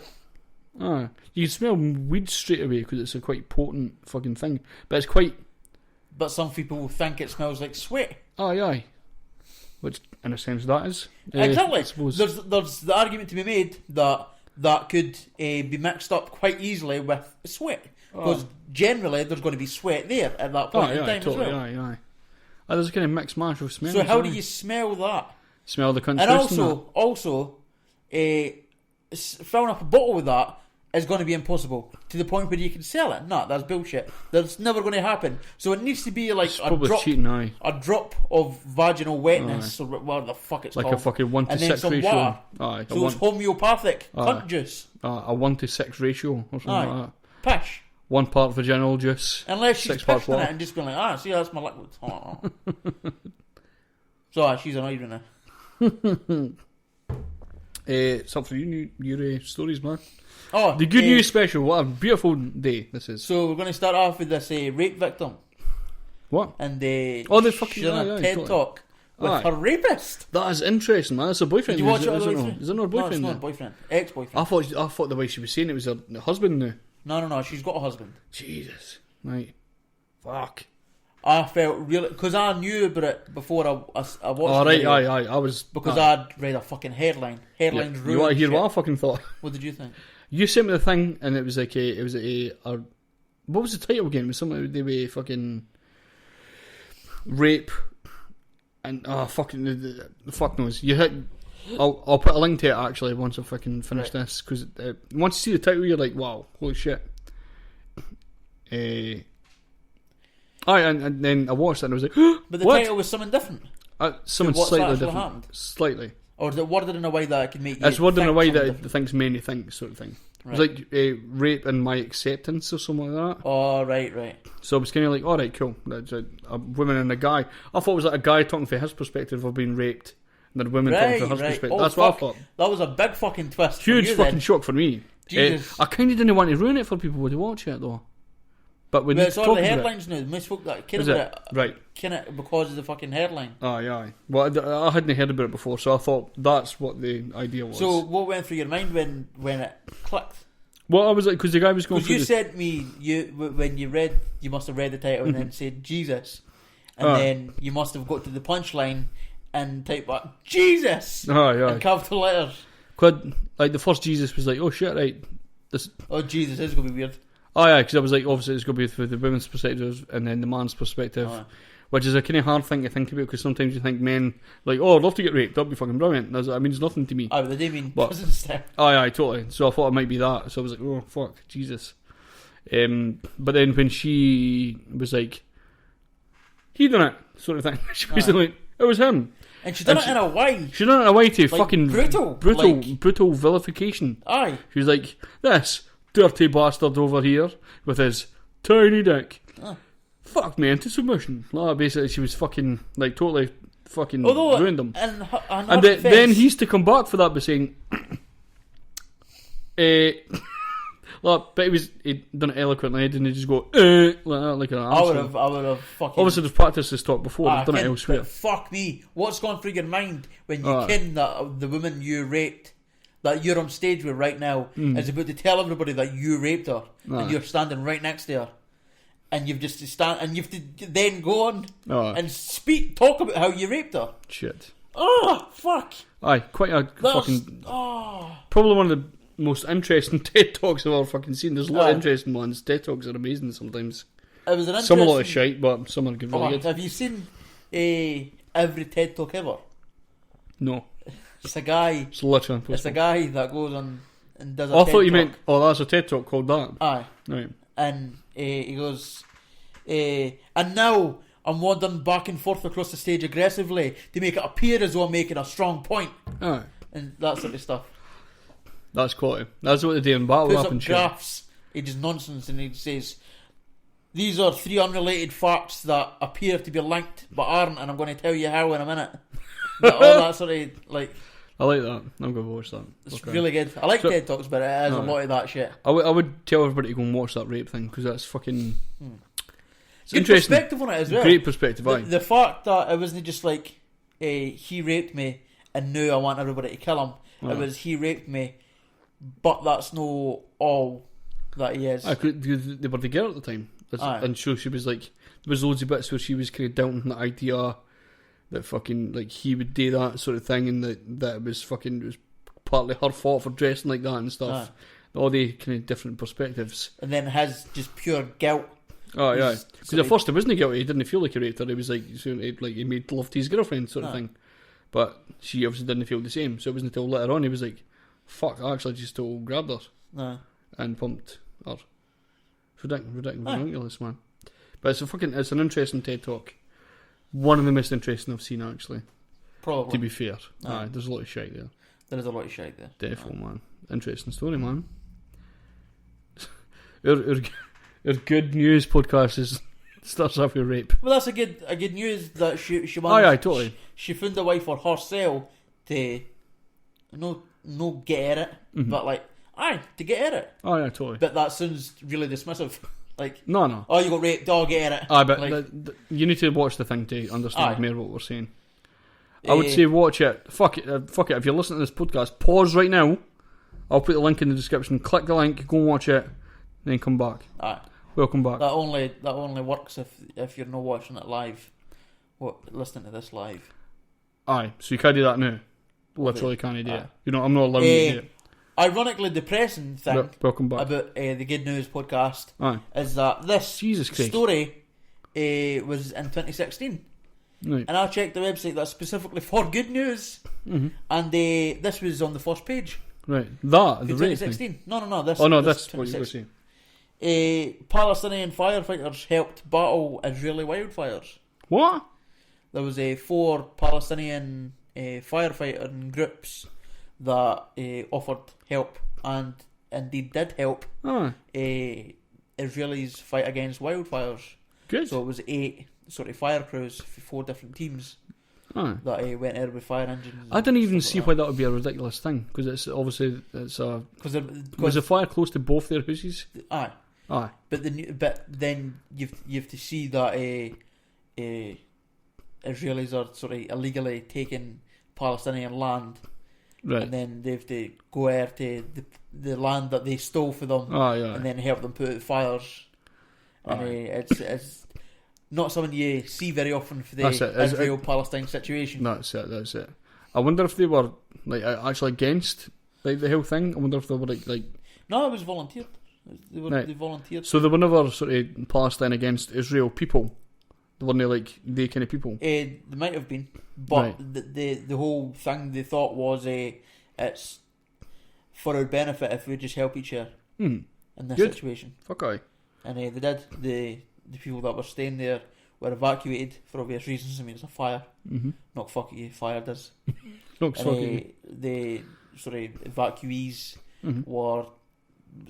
Aye. You can smell weed straight away because it's a quite potent fucking thing. But it's quite. but some people think it smells like sweat. Aye. Which, in a sense, that is. Exactly. I suppose. There's the argument to be made that could be mixed up quite easily with sweat. Because generally there's going to be sweat there at that point in time totally, as well. Aye. There's a kind of mixed mash of smells. So how aye. do you smell that? Smell the cunt And twist and also, filling up a bottle with that is going to be impossible to the point where you can sell it. No, that's bullshit. That's never going to happen. So it needs to be like that. Probably cheating, aye. a drop of vaginal wetness, or whatever the fuck it's Like called. a fucking 1 to and then 6 some ratio. water. Aye. So it's homeopathic cunt juice. A 1 to 6 ratio or something like that. Pish. 1 part vaginal juice. Unless she's 6 parts pissed in it water. and just been like, see, that's my liquid. So she's annoyed with it. Something for you, your stories, man. Oh, The good news special. What a beautiful day this is. So we're going to start off with this rape victim. What? And Oh, the fucking- she's on a aye, TED totally. Talk with Aye. her rapist. That is interesting, man. That's a boyfriend. Did you watch is it all the way not? through? Is it not her No, it's boyfriend? not a then? boyfriend. Ex-boyfriend. I thought the way she was saying it was her husband now. No. She's got a husband. Jesus. Right. Fuck. I felt really... Because I knew about it before I watched Oh, the right, video. aye. I was... Because aye. I'd read a fucking headline. Headlines You ruined want to hear shit. what I fucking thought? What did you think? You sent me the thing, and it was like what was the title again? It was something they were fucking rape, and fucking the fuck knows. You hit. I'll put a link to it actually once I fucking finish this, because once you see the title, you're like, wow, holy shit. And then I watched it and I was like, But the what? title was something different. Something what's slightly actually different. happened? Slightly. Or is it worded in a way that it could make you It's worded in a think way something that different? it thinks many things, sort of thing. Right. It was like rape and my acceptance or something like that. Oh, right. So I was kind of like, alright, cool. That's a woman and a guy. I thought it was like a guy talking from his perspective of being raped, and then a woman talking from his perspective. Oh, That's fuck. what I thought. That was a big fucking twist. Huge for you, fucking then. shock for me. Jesus. I kind of didn't want to ruin it for people to watch it though. But when But you it's all talk the about headlines now. Most folk that care Is about it? it, Right. care because of the fucking headline. Aye. Well, I hadn't heard about it before, so I thought that's what the idea was. So what went through your mind when it clicked? Well, I was like, because the guy was going Because through you sent me when you must have read the title and then said Jesus, and then you must have got to the punchline and typed back Jesus in capital letters. Like the first Jesus was like, oh shit, right. Oh Jesus, this is gonna be weird. Oh yeah, because I was like, obviously it's going to be through the women's perspective and then the man's perspective, which is a kind of hard thing to think about because sometimes you think men like, oh, I'd love to get raped, that'd be fucking brilliant. That means nothing to me. But they do mean prison style. Totally. So I thought it might be that. So I was like, oh fuck, Jesus. But then when she was like, he done it, sort of thing. She was like, it was him. And she done it in a way. She done it in a way to like fucking brutal vilification. Aye. She was like, this dirty bastard over here with his tiny dick. Fuck me into submission. Basically, she was fucking, like, totally fucking ruined him. And then he's to come back for that by saying, but he done it eloquently, didn't he just go, like an asshole. I would have fucking... Obviously, they've practiced this talk before, they've done it elsewhere. Fuck me. What's gone through your mind when you ken that the woman you raped, that you're on stage with right now, is about to tell everybody that you raped her, and you're standing right next to her, and you've just to stand, and you've to then go on and talk about how you raped her. Shit. Oh, fuck. Aye, quite a fucking... Probably one of the most interesting TED Talks I've ever fucking seen. There's a lot of interesting ones. TED Talks are amazing sometimes. It was an interesting... Some a lot of shite, but some are good, really good. Have you seen every TED Talk ever? No. It's a guy... It's literally impossible. It's a guy that goes on and does a I TED thought you talk. meant... Oh, that's a TED Talk called that. Aye. Right. And he goes... and now I'm wandering back and forth across the stage aggressively to make it appear as though I'm making a strong point. Aye. And that sort of stuff. That's quality. That's what they do in battle Puts rap up and shit. graphs. He does nonsense and he says, these are 3 unrelated facts that appear to be linked but aren't, and I'm going to tell you how in a minute. All that sort of, like... I like that. I'm going to watch that. It's really good. I like TED Talks, but it has a lot of that shit. I would tell everybody to go and watch that rape thing, because that's fucking... It's good interesting. Perspective on it as well. Great perspective, aye. The fact that it wasn't just like, he raped me and now I want everybody to kill him. It was, he raped me, but that's no all that he is. They were together at the time. And so she was like, there was loads of bits where she was kind of down on the idea that fucking, like, he would do that sort of thing, and that it was partly her fault for dressing like that and stuff. All the kind of different perspectives. And then his just pure guilt. Oh yeah, because at first he wasn't guilty. He didn't feel like he raped her. He was like he made love to his girlfriend sort of thing. But she obviously didn't feel the same. So it wasn't until later on he was like, "Fuck, I actually just grabbed her and pumped her." It's ridiculous, man. But it's an interesting TED Talk. One of the most interesting I've seen, actually. Probably. To be fair, there's a lot of shite there. There is a lot of shite there. Definitely, man. Interesting story, man. Our good news podcast starts off with rape. Well, that's a good news that she managed. Aye, totally. She found a way for herself to no get at it, but like to get at it. Oh yeah, totally. But that sounds really dismissive. Like no. Oh, you got raped. Oh, get at it. Aye, but like, you need to watch the thing to understand more what we're saying. I would say watch it. Fuck it. If you're listening to this podcast, pause right now. I'll put the link in the description. Click the link, go and watch it, then come back. Aye. Welcome back. That only works if you're not watching it live. Listening to this live. Aye, so you can't do that now. Literally can't do it. You know, I'm not allowing you to do it. Ironically depressing thing welcome back. About the Good News podcast is that this story was in 2016. Right. And I checked the website that's specifically for Good News, and this was on the first page. Right, the 2016. No. This. Oh no, that's what you were saying. Palestinian firefighters helped battle Israeli wildfires. What? There was 4 Palestinian firefighting groups that offered help and indeed did help Israelis fight against wildfires. Good. So it was 8 sort of fire crews for 4 different teams that went there with fire engines. I didn't even see why that would be a ridiculous thing, because it's obviously was the fire close to both their houses. Aye. But then you've to see that Israelis are sort of illegally taking Palestinian land Right. and then they have to go over to the land that they stole for them, and then help them put out fires. And it's not something you see very often for the Israel-Palestine situation. That's it. I wonder if they were like actually against like the whole thing. I wonder if they were like No, it was volunteered. They volunteered. So they were never sort of Palestine against Israel people. They weren't like they kind of people. They might have been, but the whole thing they thought was it's for our benefit if we just help each other in this situation. Fuck aye. And they did. The people that were staying there were evacuated for obvious reasons. I mean, it's a fire. Not fuck you, fire does. The sort of evacuees were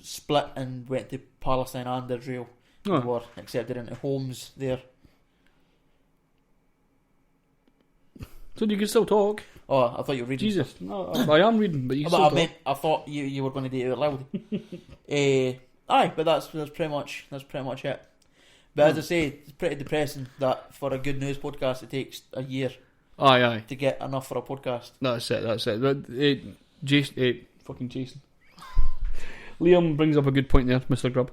split and went to Palestine and Israel. They were accepted into homes there. So you can still talk. Oh, I thought you were reading. Jesus, no, I am reading, but you still talk. I thought you were going to do it out loud. Aye, but that's pretty much it. But as I say, it's pretty depressing that for a good news podcast it takes a year. Aye. To get enough for a podcast. That's it. But fucking Jason. Liam brings up a good point there, Mr. Grubb.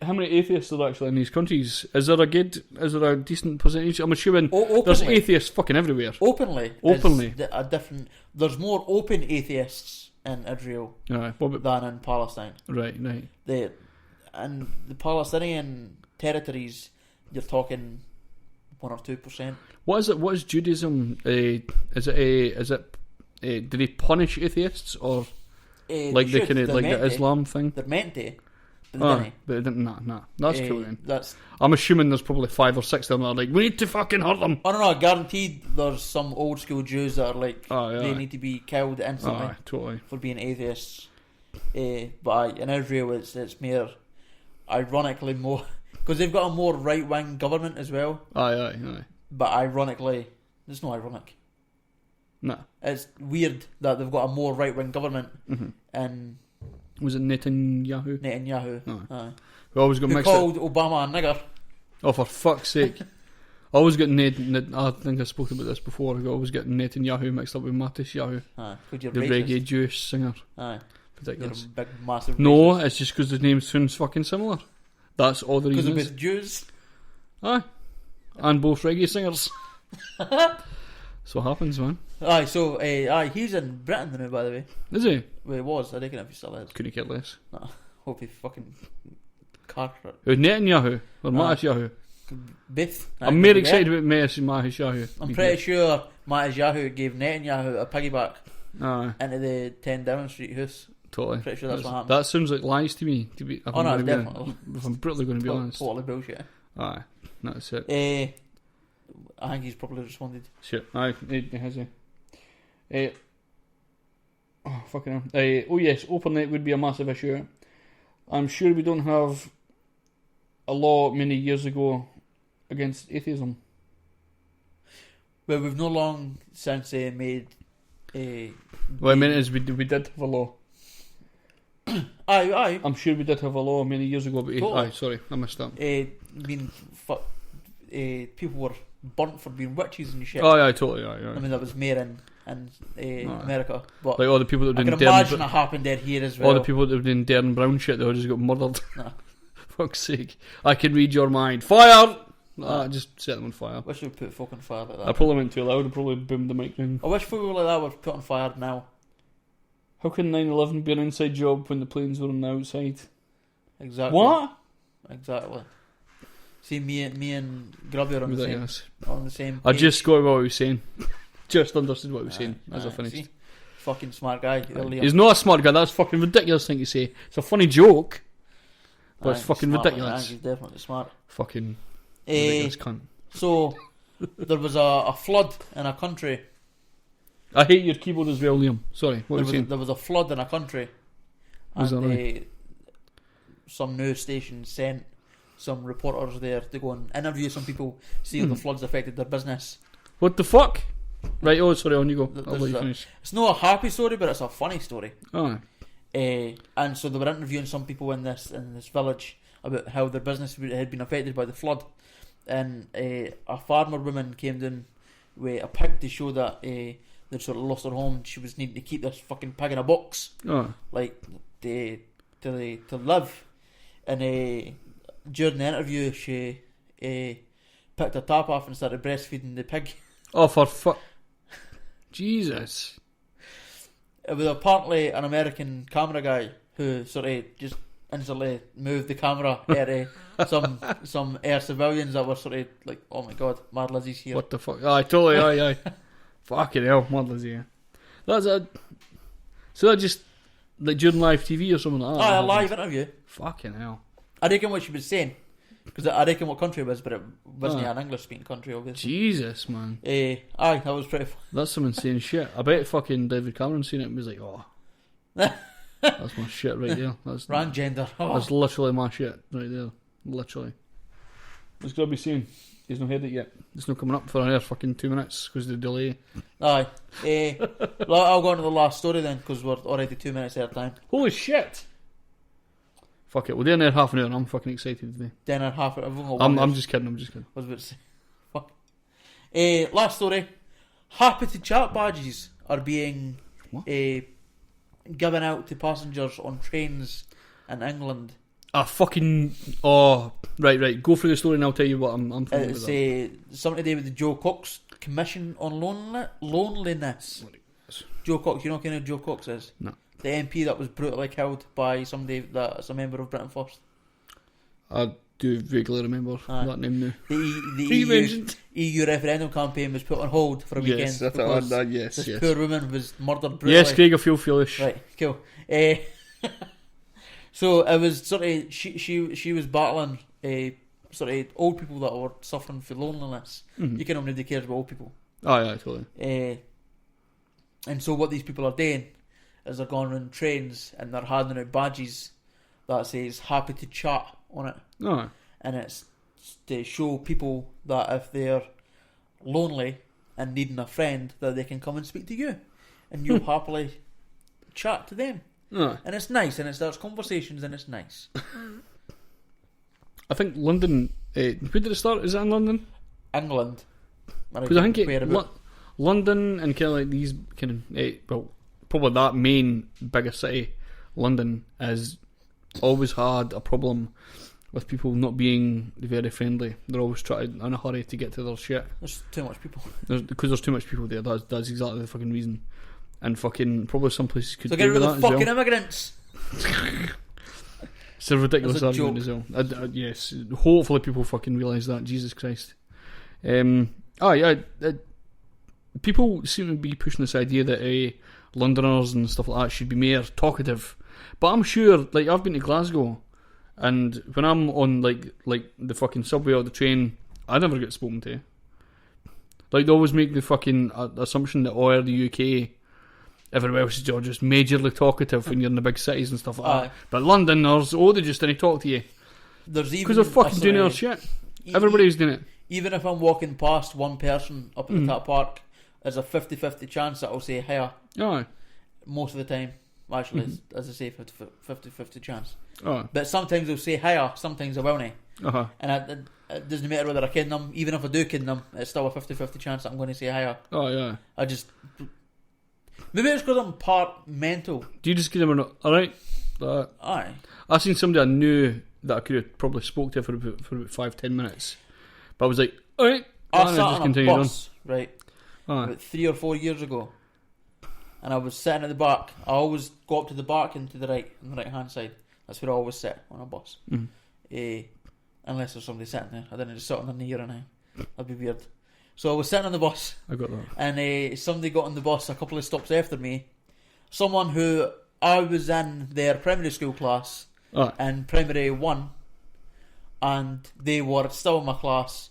How many atheists are there actually in these countries? Is there a decent percentage? I'm assuming there's atheists fucking everywhere. Openly. There's more open atheists in Israel than in Palestine. Right. And the Palestinian territories, you're talking 1 or 2%. What is it? What is Judaism? Do they punish atheists or like the kind of like the Islam thing? They're meant to. But they didn't. Nah. That's cool then. I'm assuming there's probably 5 or 6 of them that are like, we need to fucking hurt them. I don't know. Guaranteed, there's some old school Jews that are like, they need to be killed instantly totally for being atheists. But in Israel, it's more ironically more because they've got a more right wing government as well. Aye. But ironically, it's not ironic. No, it's weird that they've got a more right wing government and. Was it Netanyahu? Aye. We always got mixed called Obama a nigger. Oh, for fuck's sake. I always get I think I spoke about this before. I always get Netanyahu mixed up with Matisyahu. The reggae Jewish singer. Aye. Ridiculous. Big, massive no, it's just because the name sounds fucking similar. That's all the reason. Because of Jews? Aye. And both reggae singers. So what happens, man. Aye, so he's in Britain now, by the way. Is he? Well, he was. I don't know if he still is. Couldn't care less. Nah, hope he fucking Carter. Who, Netanyahu or Matisyahu? Both. I'm more excited about Matisyahu. I'm pretty sure Matisyahu gave Netanyahu a piggyback into the 10 Downing Street house. Totally. Pretty sure that's what happened. That sounds like lies to me. Definitely. If I'm brutally going to be honest. Totally bullshit. Aye, that's it. I think he's probably responded. Shit, aye, he has he. Fucking hell. Oh yes, open net would be a massive issue. I'm sure we don't have a law many years ago against atheism. Well, we've no long since made What I meant is we did have a law. Aye. I'm sure we did have a law many years ago, but totally. Aye, sorry, I missed that. People were burnt for being witches and shit. Oh yeah, totally. Aye. I mean, that was more in America, but like all the people that I can imagine it happened there here as well. All the people that were doing Darren Brown shit, they all just got murdered. Fuck's sake! I can read your mind. Fire! Just set them on fire. Wish we put fucking fire like that. I probably went too loud. I probably boomed the mic down. I wish people like that were put on fire now. How can 9/11 be an inside job when the planes were on the outside? Exactly. What? Exactly. See, me and Grubby are on the same page. I just got what he was saying. Just understood what he was saying as I finished. See? Fucking smart guy. He's not a smart guy. That's fucking ridiculous thing to say. It's a funny joke, but it's fucking ridiculous. He's definitely smart. Fucking ridiculous cunt. So there was a flood in a country. I hate your keyboard as well, Liam. Sorry, what were you saying? There was a flood in a country, and some news station sent some reporters there to go and interview some people, see how the floods affected their business. What the fuck? Right, sorry, on you go. I'll let you finish. It's not a happy story, but it's a funny story. Oh. And so they were interviewing some people in this village about how their business had been affected by the flood. And a farmer woman came down with a pig to show that the they'd sort of lost her home. She was needing to keep this fucking pig in a box, like to live. And during the interview, she picked her top off and started breastfeeding the pig. Oh, for fuck. Jesus. It was apparently an American camera guy who sort of just instantly moved the camera at some air civilians that were sort of like, oh my god, Mad Lizzie's here. What the fuck? Aye, totally, aye. Fucking hell, Mad Lizzie, yeah. So that just, like, during live TV or something like that? Aye, a live interview. Fucking hell. I reckon what she was saying, because I reckon what country it was, but it wasn't an English-speaking country, obviously. Jesus, man. Aye, that was pretty fun. That's some insane shit. I bet fucking David Cameron seen it and was like, oh, that's my shit right there. That's Wrong gender. Oh. That's literally my shit right there. Literally. It's got to be seen. He's not heard it yet. It's not coming up for another fucking 2 minutes because of the delay. Aye. I'll go on to the last story then, because we're already 2 minutes out of time. Holy shit! Fuck it, we'll do another half an hour and I'm fucking excited today. Then at half an hour. I'm just kidding. I was about to say. Fuck. Last story. Happy to chat badges are being given out to passengers on trains in England. Fucking... Oh, right. Go through the story and I'll tell you what I'm thinking about. It's something to do with the Joe Cox Commission on Loneliness. Joe Cox, you know what kind of Joe Cox is? No. The MP that was brutally killed by somebody that's a member of Britain First. I do vaguely remember that name now. The EU referendum campaign was put on hold for a weekend. Yes, I thought that, yes. This poor woman was murdered brutally. Yes, Craig, I feel foolish. Right, cool. So it was sort of she was battling sort of old people that were suffering from loneliness. Mm-hmm. You can nobody cares about old people. Oh yeah, totally. And so what these people are doing is they're going around trains and they're handing out badges that says "Happy to Chat" on it. Oh. And it's to show people that if they're lonely and needing a friend, that they can come and speak to you, and you'll happily chat to them. Oh. And it's nice, and it starts conversations, and it's nice. I think London. Where did it start? Is it in London? England. Because I think London and kind of like these kind of probably that main bigger city, London, has always had a problem with people not being very friendly. They're always trying in a hurry to get to their shit. There's too much people. Because there's too much people there. That's exactly the fucking reason. And fucking probably some places could. So get rid of the fucking immigrants. It's a ridiculous argument joke. as well. Yes, hopefully people fucking realise that. Jesus Christ. People seem to be pushing this idea that Londoners and stuff like that should be more talkative. But I'm sure, like, I've been to Glasgow, and when I'm on like the fucking subway or the train, I never get spoken to. Like, they always make the fucking assumption that the UK, everywhere else is just majorly talkative when you're in the big cities and stuff like that. But Londoners, they just didn't talk to you. Because they're fucking doing their shit. Everybody's doing it. Even if I'm walking past one person up at the car park, there's a 50-50 chance that I'll say hiya. Aye. Most of the time. Actually, as I say, 50-50 chance. Oh. But sometimes I'll say hiya, sometimes I won't. Uh-huh. And it doesn't matter whether I ken them. Even if I do ken them, it's still a 50-50 chance that I'm going to say hiya. Oh, yeah. Maybe it's because I'm part mental. Do you just give them alright? Aye. I seen somebody I knew that I could have probably spoke to for about 5-10 minutes. But I was like, alright. I sat on a bus, right, Aye. about 3 or 4 years ago. And I was sitting at the back. I always go up to the back and to the right, on the right hand side. That's where I always sit on a bus. Unless there's somebody sitting there. I didn't just sit on their knee or anything. That'd be weird. So I was sitting on the bus. I got that. And somebody got on the bus a couple of stops after me. Someone who I was in their primary school class in primary 1, and they were still in my class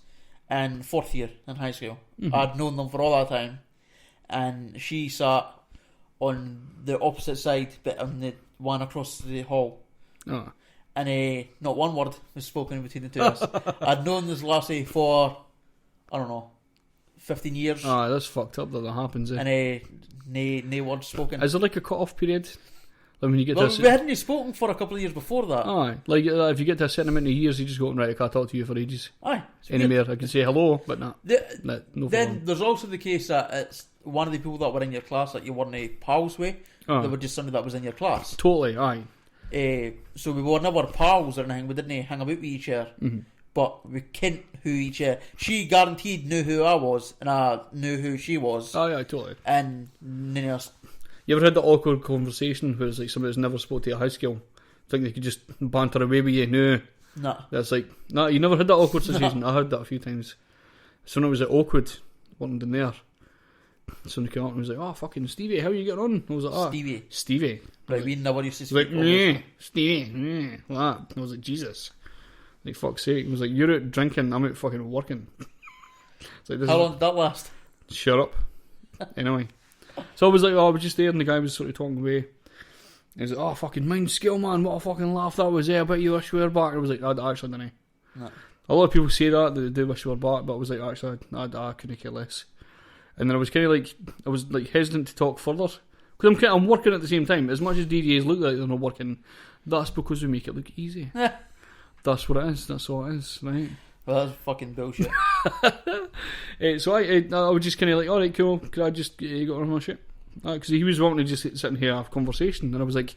in 4th year in high school. I'd known them for all that time. And she sat on the opposite side, but on the one across the hall. Oh. And not one word was spoken between the two of us. I'd known this lassie for, I don't know, 15 years. That's fucked up that happens. And no word spoken. Is there like a cut-off period? Like when you get we hadn't spoken for a couple of years before that. Aye, like if you get to a certain amount of years, you just go, right, I can't talk to you for ages. Aye. Anymore, I can say hello, but not. No then there's also the case that one of the people that were in your class that you weren't pals with. They were just somebody that was in your class. Totally, aye. So we were never pals or anything. We didn't hang about with each other. But we kent who each other. She guaranteed knew who I was, and I knew who she was. Oh, yeah, totally. And none of us. You ever had that awkward conversation where it's like somebody who's never spoke to a high school think they could just banter away with you? No. No. That's like, no, you never had that awkward situation. No. I had that a few times. So when I was at Oakwood, working down there, somebody came up and was like, oh, fucking Stevie, how are you getting on? I was like, oh, Stevie. Right, we never used to speak. Like, Stevie, like that. I was like, Jesus. Like, fuck's sake. I was like, you're out drinking, I'm out fucking working. It's like, how long did that last? Shut up. Anyway. So I was like, oh, I was just there and the guy was sort of talking away. He was like, oh, fucking mind skill, man. What a fucking laugh that was there. I bet you wish we were back. I was like, I actually didn't. No. A lot of people say that they do wish we were back, but I was like, actually, I couldn't care less. And then I was kind of like, I was like hesitant to talk further. Because I'm working at the same time. As much as DJs look like they're not working, that's because we make it look easy. That's what it is. That's all it is, right? Well, that's fucking bullshit. So I was just kind of like, alright, cool. Could I just get on my shit? Because he was wanting to just sit in here and have a conversation. And I was like,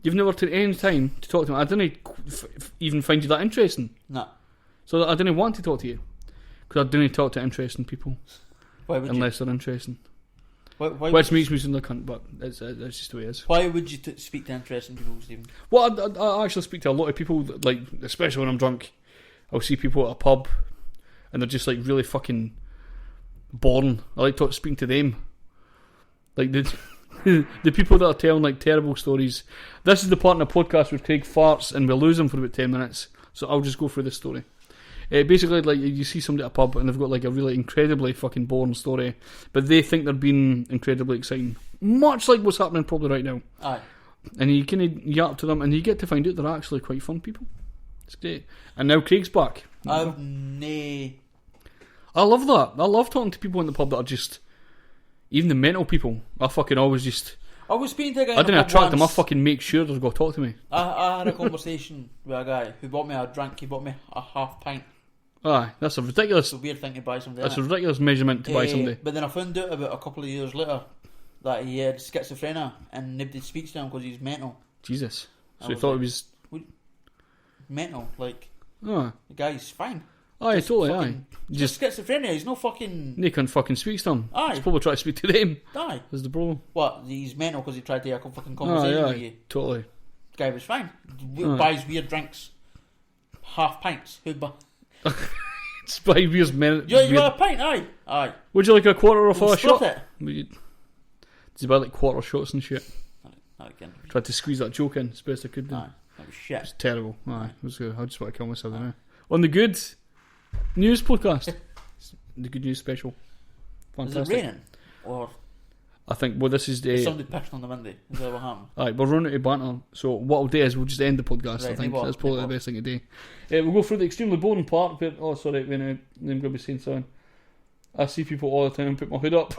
you've never taken any time to talk to me. I didn't even find you that interesting. No. So I didn't want to talk to you. Because I didn't talk to interesting people. Why would unless they're interesting. Why which makes me sound like a cunt, but it's just the way it is. Why would you speak to interesting people, Stephen? Well, I actually speak to a lot of people, that, like, especially when I'm drunk. I'll see people at a pub, and they're just, like, really fucking boring. I like speaking to them. Like, the people that are telling, like, terrible stories. This is the part in the podcast where Craig farts, and we lose him for about 10 minutes. So I'll just go through this story. Basically, like, you see somebody at a pub and they've got like a really incredibly fucking boring story, but they think they're being incredibly exciting, much like what's happening probably right now. Aye. And you kind of yap to them, and you get to find out they're actually quite fun people. It's great. And now Craig's back. I love that. I love talking to people in the pub that are just, even the mental people. I fucking always just. I was speaking to a guy. I didn't attract them. I fucking make sure they're going to talk to me. I had a conversation with a guy who bought me a drink. He bought me a half pint. Aye, that's a ridiculous. It's a weird thing to buy somebody. That's a ridiculous measurement to buy somebody. But then I found out about a couple of years later that he had schizophrenia and nobody speaks to him because he's mental. Jesus. So he thought he was mental, like. Oh. The guy's fine. Aye, totally. Aye. Just schizophrenia. He's no fucking. They can't fucking speak to him. Aye. He's probably trying to speak to them. Aye. That's the problem. What? He's mental because he tried to have a fucking conversation with you. Totally. The guy was fine. Buys weird drinks. Half pints. Who buy? It's buy weird men. Yeah, you want a pint? Aye. Aye. Would you like a quarter of a shot? It. Did you buy like quarter shots and shit? Aye, again. Tried to squeeze that joke in as best I could do. Aye. That was shit. It's terrible. Aye. It was good. I just want to kill myself now. On the good news podcast. The good news special. Fantastic. Is it raining? Or I think, well, this is the. Somebody pissed on the window. Is that what happened? Alright, we're running out of banter. So what we'll do is we'll just end the podcast. Right, I think that's probably the best thing to do. We'll go through the extremely boring part. Where, I'm going to be saying something. I see people all the time and put my hood up.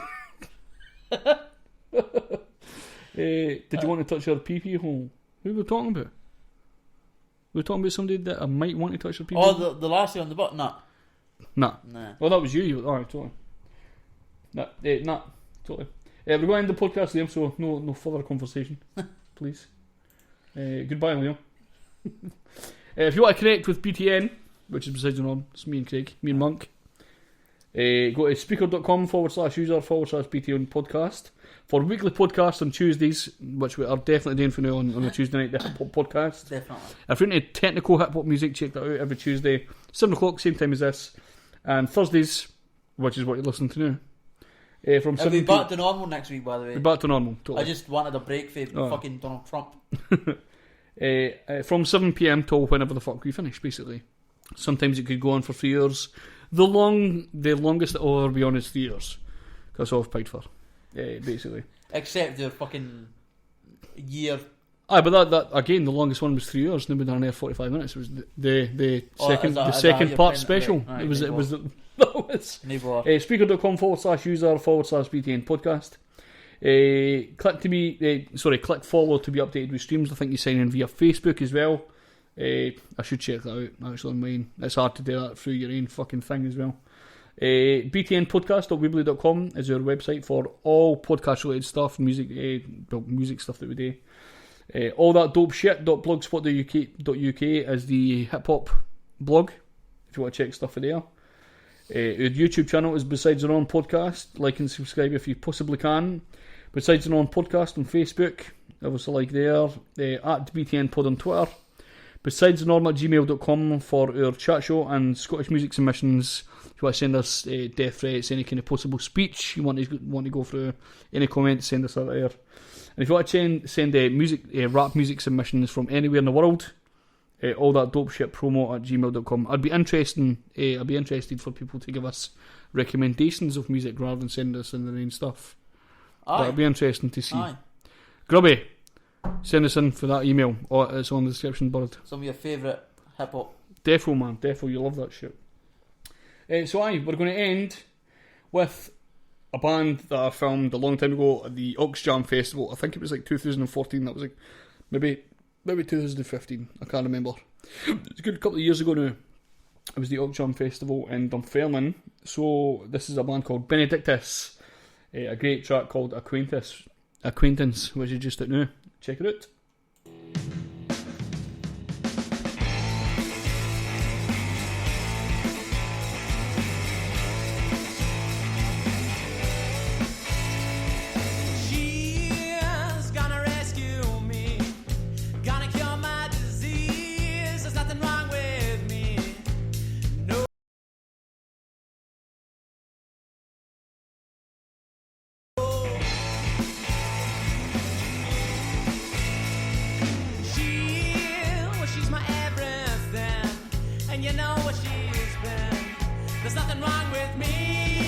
Did you want to touch your pee-pee hole? Who were we talking about? We were talking about somebody that I might want to touch your pee-pee hole? Oh, the lassie on the butt? Nah. Nah. Well, that was you. Alright, totally. Nah, totally. We're going to end the podcast there, so no further conversation, please. Goodbye, Leo. If you want to connect with BTN, which is besides the norm, it's me and Craig, me and Monk, go to speaker.com/user/BTN podcast for weekly podcasts on Tuesdays, which we are definitely doing for now on a Tuesday night, the hip hop podcast. Definitely. If you're into technical hip hop music, check that out every Tuesday, 7 o'clock, same time as this, and Thursdays, which is what you're listening to now. From Are we back to normal next week, by the way? We're back to normal, totally. I just wanted a break for fucking Donald Trump. From 7 PM till whenever the fuck we finish, basically. Sometimes it could go on for 3 years. The longest it'll ever be on is 3 years. That's all I've paid for, basically. Except the fucking year. Aye, but that again, the longest one was 3 years. Nobody done there 45 minutes. It was the second part special. Right, it was speaker.com/user/BTN podcast. Click follow to be updated with streams. I think you sign in via Facebook as well. I should check that out actually on mine. It's hard to do that through your own fucking thing as well. btnpodcast.weebly.com is our website for all podcast related stuff, music stuff that we do. Allthatdopeshit.blogspot.uk is the hip hop blog if you want to check stuff for there. Our YouTube channel is Besides the Norm Podcast. Like and subscribe if you possibly can. Besides the Norm Podcast on Facebook, obviously like there. At BTN Pod on Twitter. besidesthenorm@gmail.com for our chat show and Scottish music submissions. If you want to send us death threats, any kind of possible speech you want to go through, any comments, send us that there. And if you want to send rap music submissions from anywhere in the world, allthatdopeshitpromo@gmail.com. I'd be interested for people to give us recommendations of music rather than send us in their own stuff. That'd be interesting to see. Aye. Grubby, send us in for that email. It's on the description board. Some of your favourite hip hop. Defo, man, defo, you love that shit. We're going to end with a band that I filmed a long time ago at the Ox Jam Festival. I think it was like 2014. That was like maybe 2015. I can't remember. It's a good couple of years ago now. It was the Ox Jam Festival in Dunfermline. So this is a band called Benedictus. A great track called Acquaintance, which is just out now. Check it out. You know what she's been. There's nothing wrong with me.